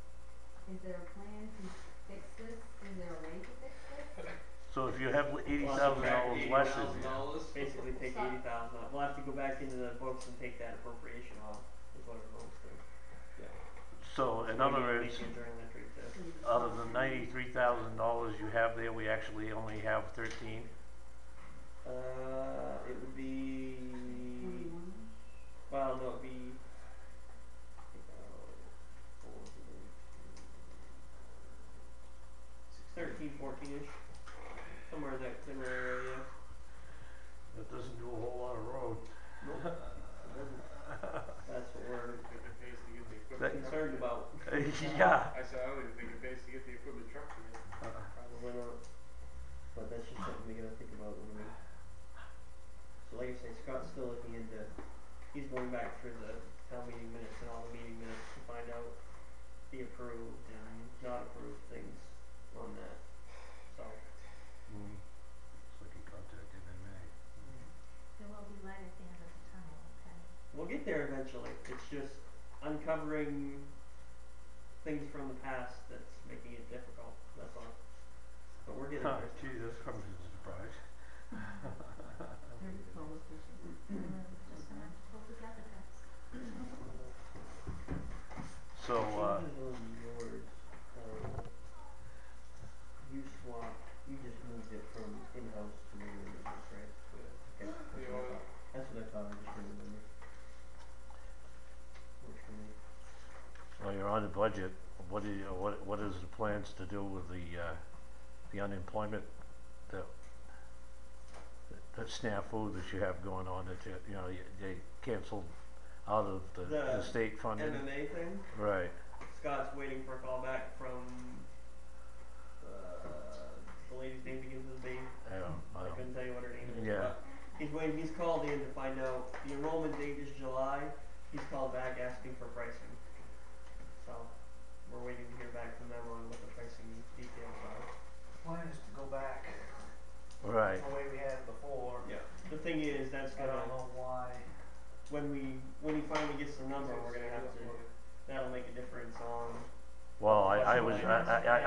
is there a plan to fix this? Is there a way to fix this? So if you have $80,000 $80,000 less in there, Basically take 80,000 off. We'll have to go back into the books and take that appropriation off, is what it amounts to. Yeah. so in We other need to words, make a journal entry to- out of the $93,000 you have there, we actually only have 13? it would be, 21? well, no, it'd be, 13, 14-ish, somewhere in that similar area. That doesn't do a whole lot of road. Nope, it doesn't. That's what we're If it pays to get the equipment. That- concerned about. Yeah. I said, I don't even think it pays to get the equipment truck from it. Probably not. But that's just something we gotta think about when we. So like I say, Scott's still looking into, he's going back through the town meeting minutes and all the meeting minutes to find out the approved and not approved things on that, so. Looks like he contacted MMA. There will be light at the end of the tunnel, okay? We'll get there eventually, it's just uncovering things from the past that's making it difficult, that's all. budget, what is the plans to do with the unemployment, the snafu that you have going on, that they canceled out of the state funding? MMA thing, Right, Scott's waiting for a call back from, the lady's name begins with a B. I couldn't tell you what her name is. Yeah. But he's waiting, he's called in to find out, the enrollment date is July, he's called back asking for pricing. So, we're waiting to hear back from them on what the pricing details are. Plan is to go back right. the way we had it before. Yeah. The thing is, that's I gonna, don't know why. when he finally gets the number, we're gonna have to, that'll make a difference on, Well, I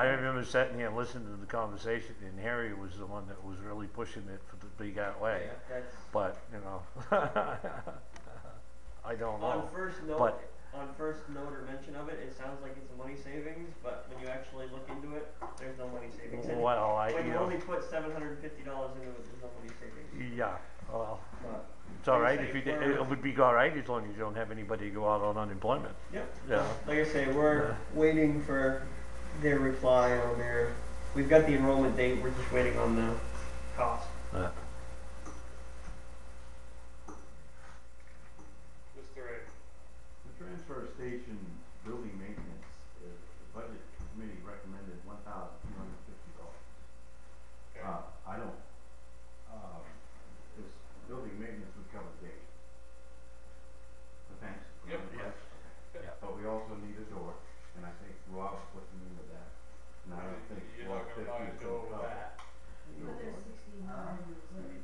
remember sitting here and listening to the conversation, and Harry was the one that was really pushing it for the big way. yeah, that's. But, I don't On know. first note, But- on first note or mention of it, it sounds like it's a money savings, but when you actually look into it, there's no money savings. And Well, when you only put $750 into it, there's no money savings. yeah, well, But, it's all like I right say, if you did, we're- it would be all right as long as you don't have anybody go out on unemployment. yep. Yeah. Like I say, we're waiting for their reply on their. We've got the enrollment date. We're just waiting on the cost. Mr. A. The transfer station building maintenance, the budget committee recommended $1,250. Okay. I don't, this building maintenance would cover the gate. The fence. Yep. Yes. Yeah. But we also need a door, and I think Rob's looking into that. And I don't think You're not gonna buy a $150 is door gonna with cover. that. Another 1,600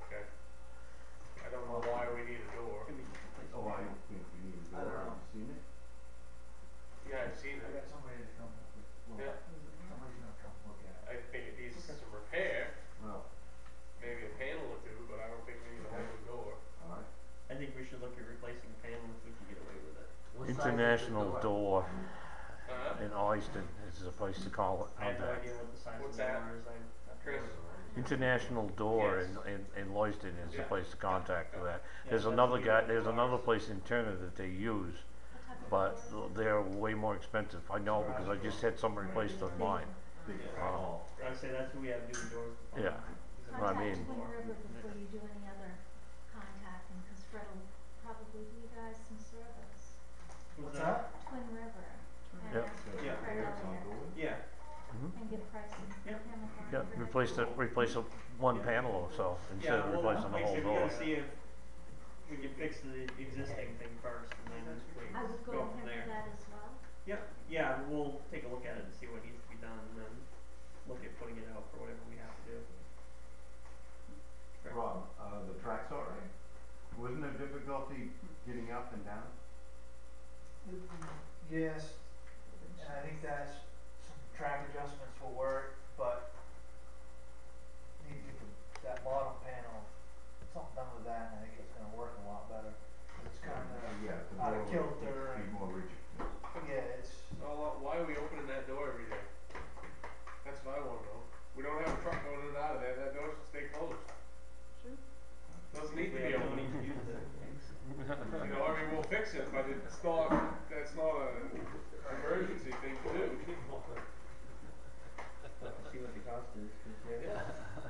Okay. I don't know why we need a door. Could be just a place. Oh, I don't think we need a I don't door. know. Have you seen it? Yeah, I've seen I it. got somebody to come look at. Yeah. Somebody's gonna come look at it. I think it needs some repair, Well, maybe a panel or two, but I don't think we need a whole door. all right. I think we should look at replacing the panel if we can get away with it. What size is the International door Uh-huh. in Oyston is the place to call it. I have no contact. idea what the size What's of the that? door is. Chris? International Door Yes. in Loyston is the Yeah. place to contact for that. Yeah, There's that's another the guy, other there's doors. another place in Turner that they use, but they're way more expensive. I know because I just had some replaced on mine. Big Yeah. hall. I'd say that's who we have to do the doors for. Yeah. I mean- Contact Twin River before you do any other contacting, cause Fred will probably give you guys some service. What's that? Twin River. And Yep. ask Yeah. Fred Elliott Yeah. and get pricing from Yep. him if Yeah, I'm replace one panel or so instead of well, replacing the like I whole said, we door. gotta see if we can fix the existing thing first and then we I would go go from ahead there. with that as well. Yep, yeah, we'll take a look at it and see what needs to be done and then look at putting it out for whatever we have to do. Correct. Rob, the track's all right? Wasn't there difficulty getting up and down? Yes, and I think that's, some track adjustments will work, but need to get that bottom panel, something done with that, and I think it's gonna work a lot better. It's kinda Yeah, the out door of would kilter, be and, more rigid. yeah, it's, So why are we opening that door every day? That's what I wanna know. We don't have a truck going in and out of there, that door should stay closed. Sure. Doesn't need to We be have no open. need to use it. You know, I mean, we'll fix it, but it's not, that's not a emergency thing to do. See what the cost is, 'cause, Yeah.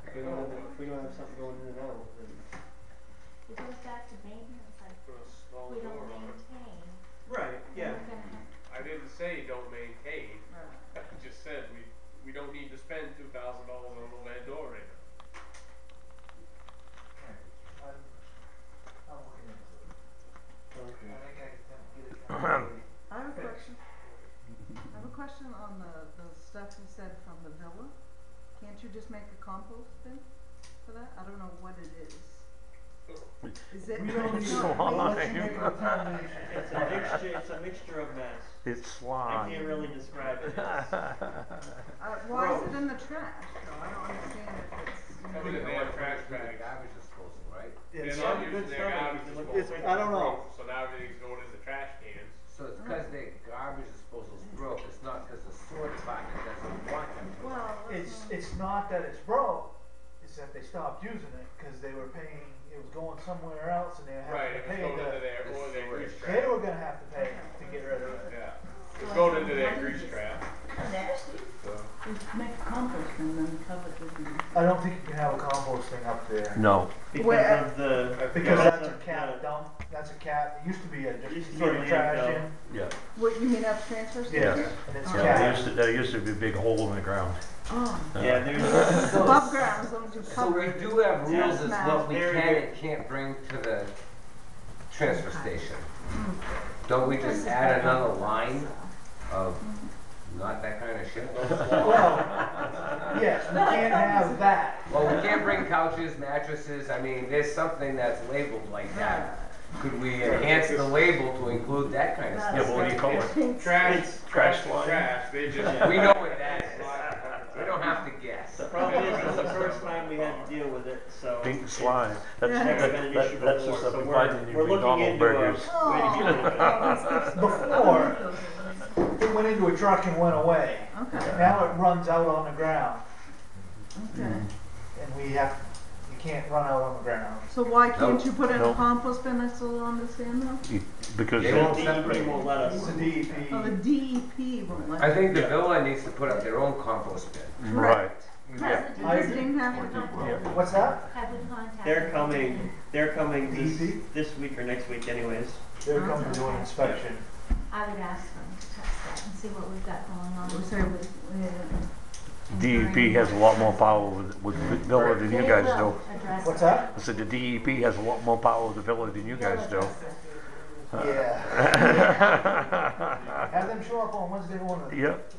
if we don't have something going in and out, then. It goes back to maintenance, like, Put a small we door don't on it. maintain, Right, then yeah. we're gonna have, I didn't say don't maintain, Right. I just said we don't need to spend $2,000 on a lead door right now. I'm looking into it. I Okay. think I can get it done. I have a question. I have a question on the stuff you said from the villa. Can't you just make a compost bin for that? I don't know what it is. Is it? We don't need, it's we'll not let you waste? make a determination. It's a mixture of mess. It's I slime. can't really describe it. Why is it in the trash? though? I don't understand if it's. Put it in their trash The bags. garbage disposal, right? They're It's, not good using their stuff, garbage if you look at disposal. it's, I don't know. So now everything's going in the trash cans. So it's because their garbage disposal's broke, it's not because the sewer department doesn't want them to. Well, It's not that it's broke, it's that they stopped using it, cause they were paying, it was going somewhere else and they were Right, having it to was pay going into to, their, or their grease they trap. were gonna have to pay to get rid of it. Yeah. It's going into that grease trap, Nasty. so. Just make a compost and then cover it with the. I don't think you can have a composting up there. No. Because Where- of the. Because yeah, that's a cat dump, that's a cat, it used to be a, Used just to throw be a your trash landfill. in. Yeah. What, you mean up transfer station? Yeah, Yes. and it's Oh. Yeah, cat. there used to be a big hole in the ground. Oh, Yeah, there's. above ground, as long as you So cover we it. do have Yeah. rules as what we Very can good. and can't bring to the transfer station. Mm. Don't we just add another line of not that kind of shit? Well, yes, we can't have that. Well, we can't bring couches, mattresses, I mean, there's something that's labeled like that. Could we enhance the label to include that kind of Yeah, stuff? but what do you call it? Trash, It's trash, trash line. trash, they just. We know what that is. We don't have to guess. The problem is, it's the first time we had to deal with it, so. Pink and slime. That's, Yeah. Never been an issue that's the before, stuff so we find in we're your looking McDonald's into a burgers. way to get rid of it. Before, it went into a truck and went away. Okay, Now it runs out on the ground, okay. and you can't run out on the ground. So why can't Nope. you put it in a Nope. compost bin, I still understand though? Because They The won't DEP separate. won't let us. It's a DEP. Oh, the DEP won't let I you. think the villa needs to put up their own compost bin. right. Yeah. I Does agree. Ding have Have it? we contacted? What's that? Have we contacted? They're coming DEP? this week or next week anyways. They're coming to do an inspection. I would ask them to test that and see what we've got going on. We with say, COVID. DEP has a lot more power with the villa than you They guys will do. address What's it. that? I said the DEP has a lot more power with the villa than you They'll guys do. address it. Yeah. Have them show up on Wednesday morning. Yep.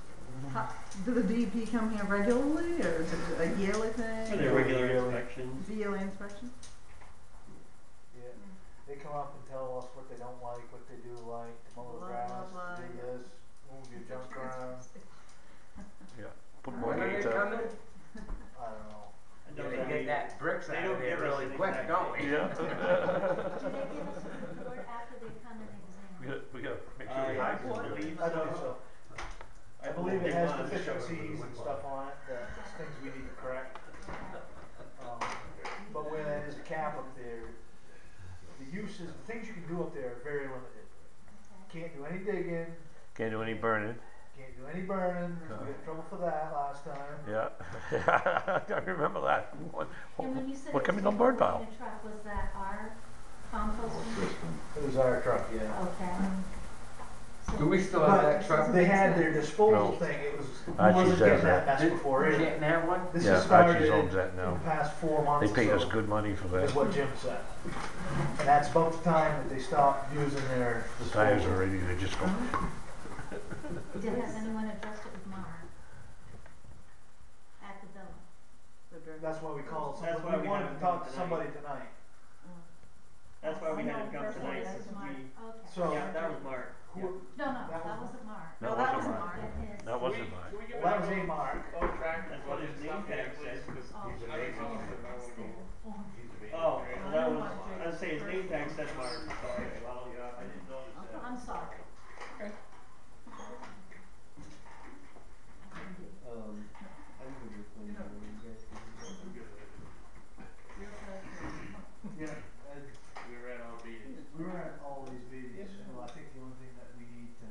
Do the DEP come here regularly, or is it a yearly For thing? their regular inspections. It's a yearly inspection? Yeah. They come up and tell us what they don't like, what they do like, to mow the Blah, grass, blah, do blah. this, move your junk around. Put more When are they gates up. coming? I don't know. Gotta get that bricks They out don't of there give us really an quick, exact don't we? date. Yeah. Do they give us a report after they come and examine? We gotta make sure we I hide it. believe I believe so. I believe it they has want to show deficiencies and stuff on it, things we need to correct. But where that is a cap up there, the uses, the things you can do up there are very limited. Can't do any digging, Can't do any burning. can't do any burning, we had trouble for that last time. Yeah. I remember that. What, And when you said what it coming was on bird in pile? a truck, was that our composting? It was our truck, yeah. Okay. So Do we still have that truck? They had their disposal No. thing, it was, Archie wasn't says getting that that. mess before either. Can't have one? This Yeah, has started Archie's in owns that now. the past 4 months They or paid us so, good money for that. is what Jim said. And that's about the time that they stopped using their The tires disposal. are ready, they just go. has anyone addressed it with Mara? At the villa? That's why we called That's somebody, why we we wanted to haven't talk come to tonight. somebody tonight. That's why we Oh, had no, to come that's tonight, not- since that's Mark. we, Okay. So, yeah, that was Mark. who- No, no, That that was- wasn't Mark. That that wasn't wasn't mine. Mark. That his. That wasn't mine. Can we get Well, that back was on a mark. track? That's what his name tag says. Oh, He's okay. amazing. Oh, Oh, well, that was, I was saying his name tag said Mark, sorry, well, yeah, I didn't notice that. I'm sorry. I'm good with when you guys can. Yeah, We were at all meetings. we were at all these meetings, so I think the only thing that we need to,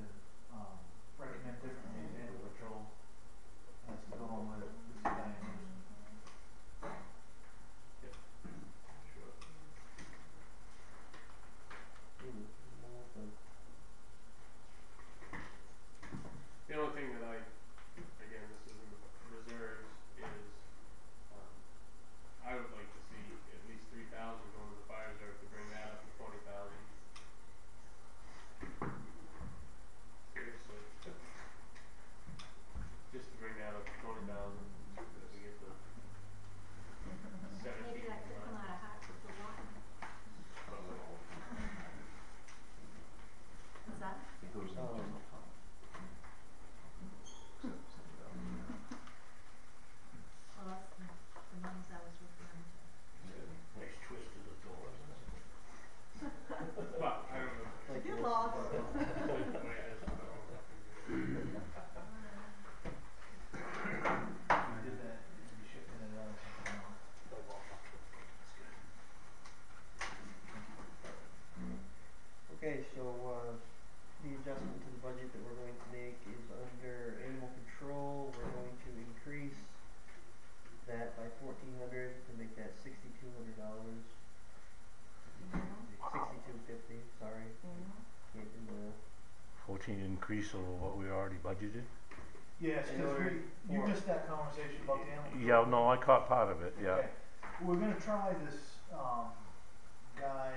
recommend differently is animal control. Has to go on with this diagnosis. The only thing that again, this is in the reserves, is, I would like to see at least 3,000 going to the fire reserve to bring that up to 20,000. Seriously. Just to bring that up to 20,000, that we get the 17. Maybe that could come out of Hartford for water. What's that? It goes into Oh. general fund. Well, that's the monies I was referring to. Nice twist to the door, But, I don't know. Get lost. The way it is, I don't know. We did that, we shifted it out. increase over what we already budgeted? Yes, In cause order you for- missed that conversation about the animal control. Yeah, no, I caught part of it, yeah. Okay. We're gonna try this, guy,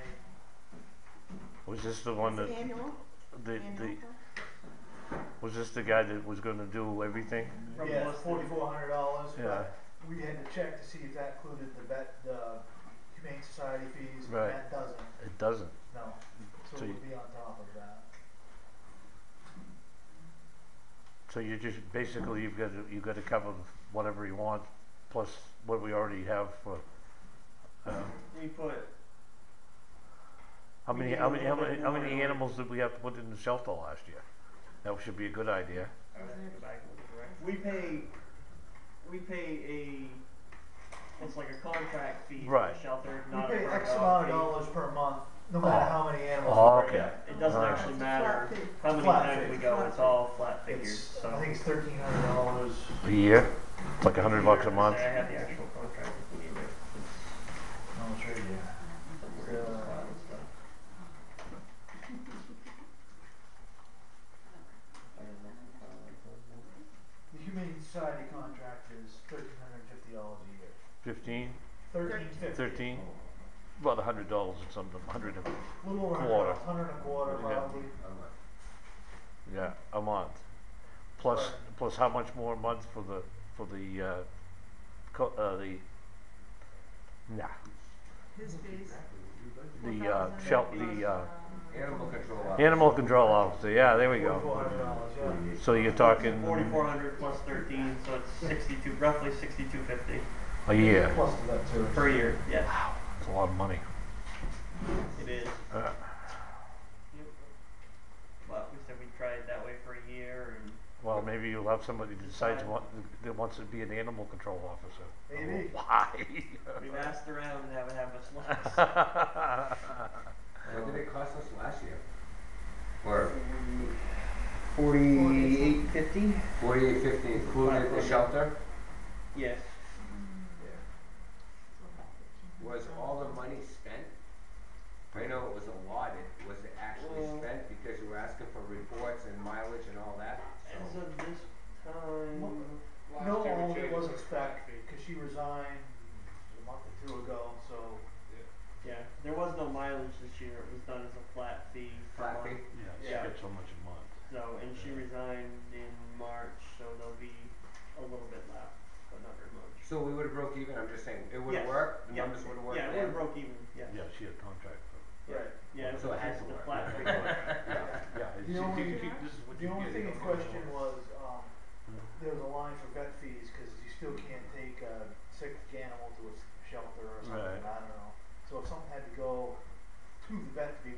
Was this the one that, Annual, the, annual. was this the guy that was gonna do everything? From yeah, Boston. $4,400, Yeah. but we had to check to see if that included the Humane Society fees, and Right. that doesn't, It doesn't. no, so So it you- would be on top of that. So you just, basically, you've gotta cover whatever you want, plus what we already have for, We put, how We many, need how a many, little how many, bit how more many in order- animals did we have to put in the shelter last year? That should be a good idea. I would have to go back and look at the records. We pay a, it's like a contract fee for Right. the shelter, We not pay a per X dog amount of fee. dollars per month, no matter Oh. how many animals Oh, we bring okay. in. It doesn't Alright. actually It's a matter flat fee. how many Flat times fee. we go, it's all flat figures, It's, so. I think it's $1,300. A year? It's like $100 a month. I have the actual contract if we need it. No, it's right here. Somewhere in the file and stuff. The Humane Society contract is $1,350 a year. 15, $1,350. 13? About $100 or something, 100, A little over Quarter. $100, 100 and a quarter Yeah. probably. yeah, a month. Plus, Right. plus how much more a month for the, nah, His fees. Animal control officer. animal control officer, yeah, there we go. $4,400, yeah. So you're talking 4,400 plus 13, so it's 62, roughly 6250 a year. Plus that too. per year, yes, That's a lot of money. it is. Uh, But we said we'd try it that way for a year and Well, maybe you'll have somebody that decides that wants to be an animal control officer. Maybe. Why? we've asked around and haven't had much luck. What did it cost us last year? Or 4850? 48.50 included the shelter? Yes. Was all the money spent? I know it was allotted, was it actually spent because you were asking for reports and mileage and all that? As So, of this time, No, Last year we all of it changed wasn't the spec, flat fee. cause she resigned a month or two ago, so. yeah, there was no mileage this year, it was done as a flat fee per flat month. fee? Yeah, Yeah. you get so much a month. So, and she resigned in March, so there'll be a little bit left, but not very much. So we would've broke even, I'm just saying, it would've Yes. worked, the Yeah. numbers would've worked Yeah, it then? would've broke even, yes. Yeah, she had contract for. Right. Yeah, it So was it had just to a work. flat fee. Yeah, The only- this is what The you only get. thing in question was, Mhm. there was a line for vet fees, cause you still can't take a sick animal to a shelter or something, Right. I don't know. So if something had to go to the vet fee,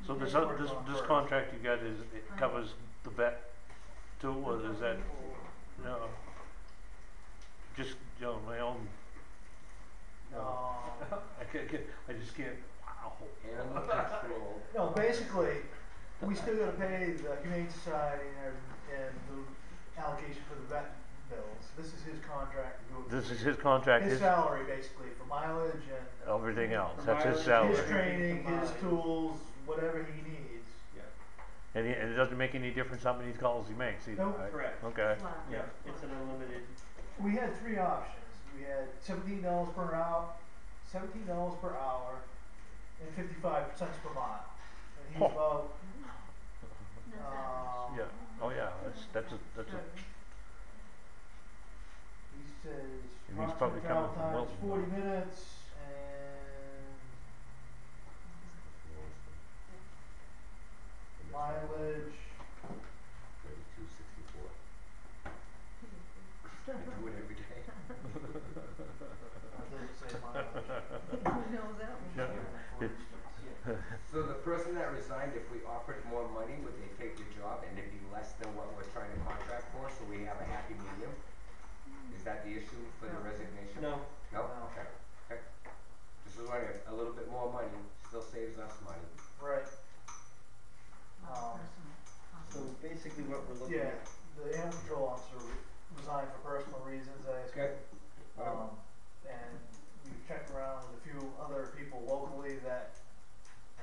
So this, Paperwork this, on this first. contract you got is, it covers the vet too, or is that, no? Just, my own, I can't get, I just can't, wow. Animal control. no, basically, we still gotta pay the Humane Society and the allocation for the vet bills. This is his contract to do it. This is his contract, His his, salary basically for mileage and everything else, For that's his mileage, salary. his training, his Combined. tools, whatever he needs. And it doesn't make any difference how many calls he makes either, Nope. right? Correct. Okay. Yeah, it's an unlimited, We had three options. We had $17 per hour, $17 per hour, and 55 cents per mile. And he's Oh. about, Yeah, oh yeah, that's a, he says And he's approximate probably travel coming from time is Wilton, 40 huh? minutes and mileage. 32.64. I do it every day. It doesn't say mileage. Who knows that one? Yeah. So the person that resigned, if we offered more money, would they take the job and it'd be less than what we're trying to contract for, so we have a happy medium? Is that the issue for the resignation? no, No? No. Okay, okay. Just was wondering, a little bit more money still saves us money. Right. so basically what we're looking Yeah, at. the animal control officer resigned for personal reasons, I assume. Okay. And we've checked around with a few other people locally that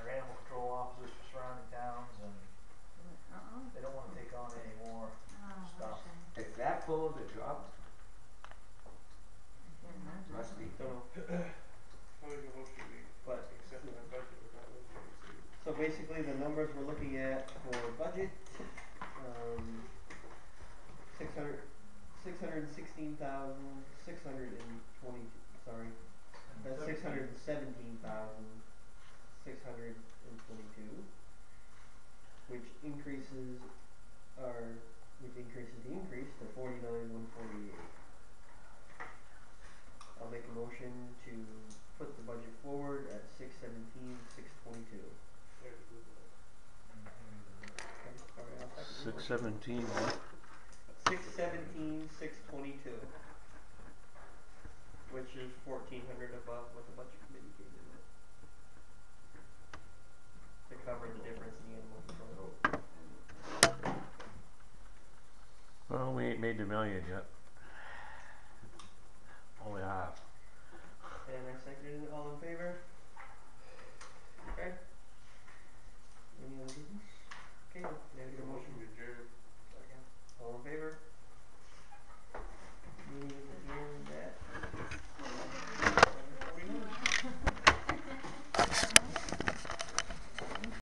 are animal control officers for surrounding towns, and Oh, They don't wanna take on any more what a stuff. shame. Is that full of the job? I can't imagine. Must be. Don't know, How is the motion be but, accepting the budget without those changes? so basically the numbers we're looking at for budget, 616,620, sorry, that's 617,622, which increases the increase to 49,148. I'll make a motion to put the budget forward at 617,622. Sorry, I'll second the motion. 617, what? 617,622, which is 1,400 above what the budget committee came in with, to cover the difference in the animal control. Well, we ain't made the million yet. Only half. And I seconded it, all in favor?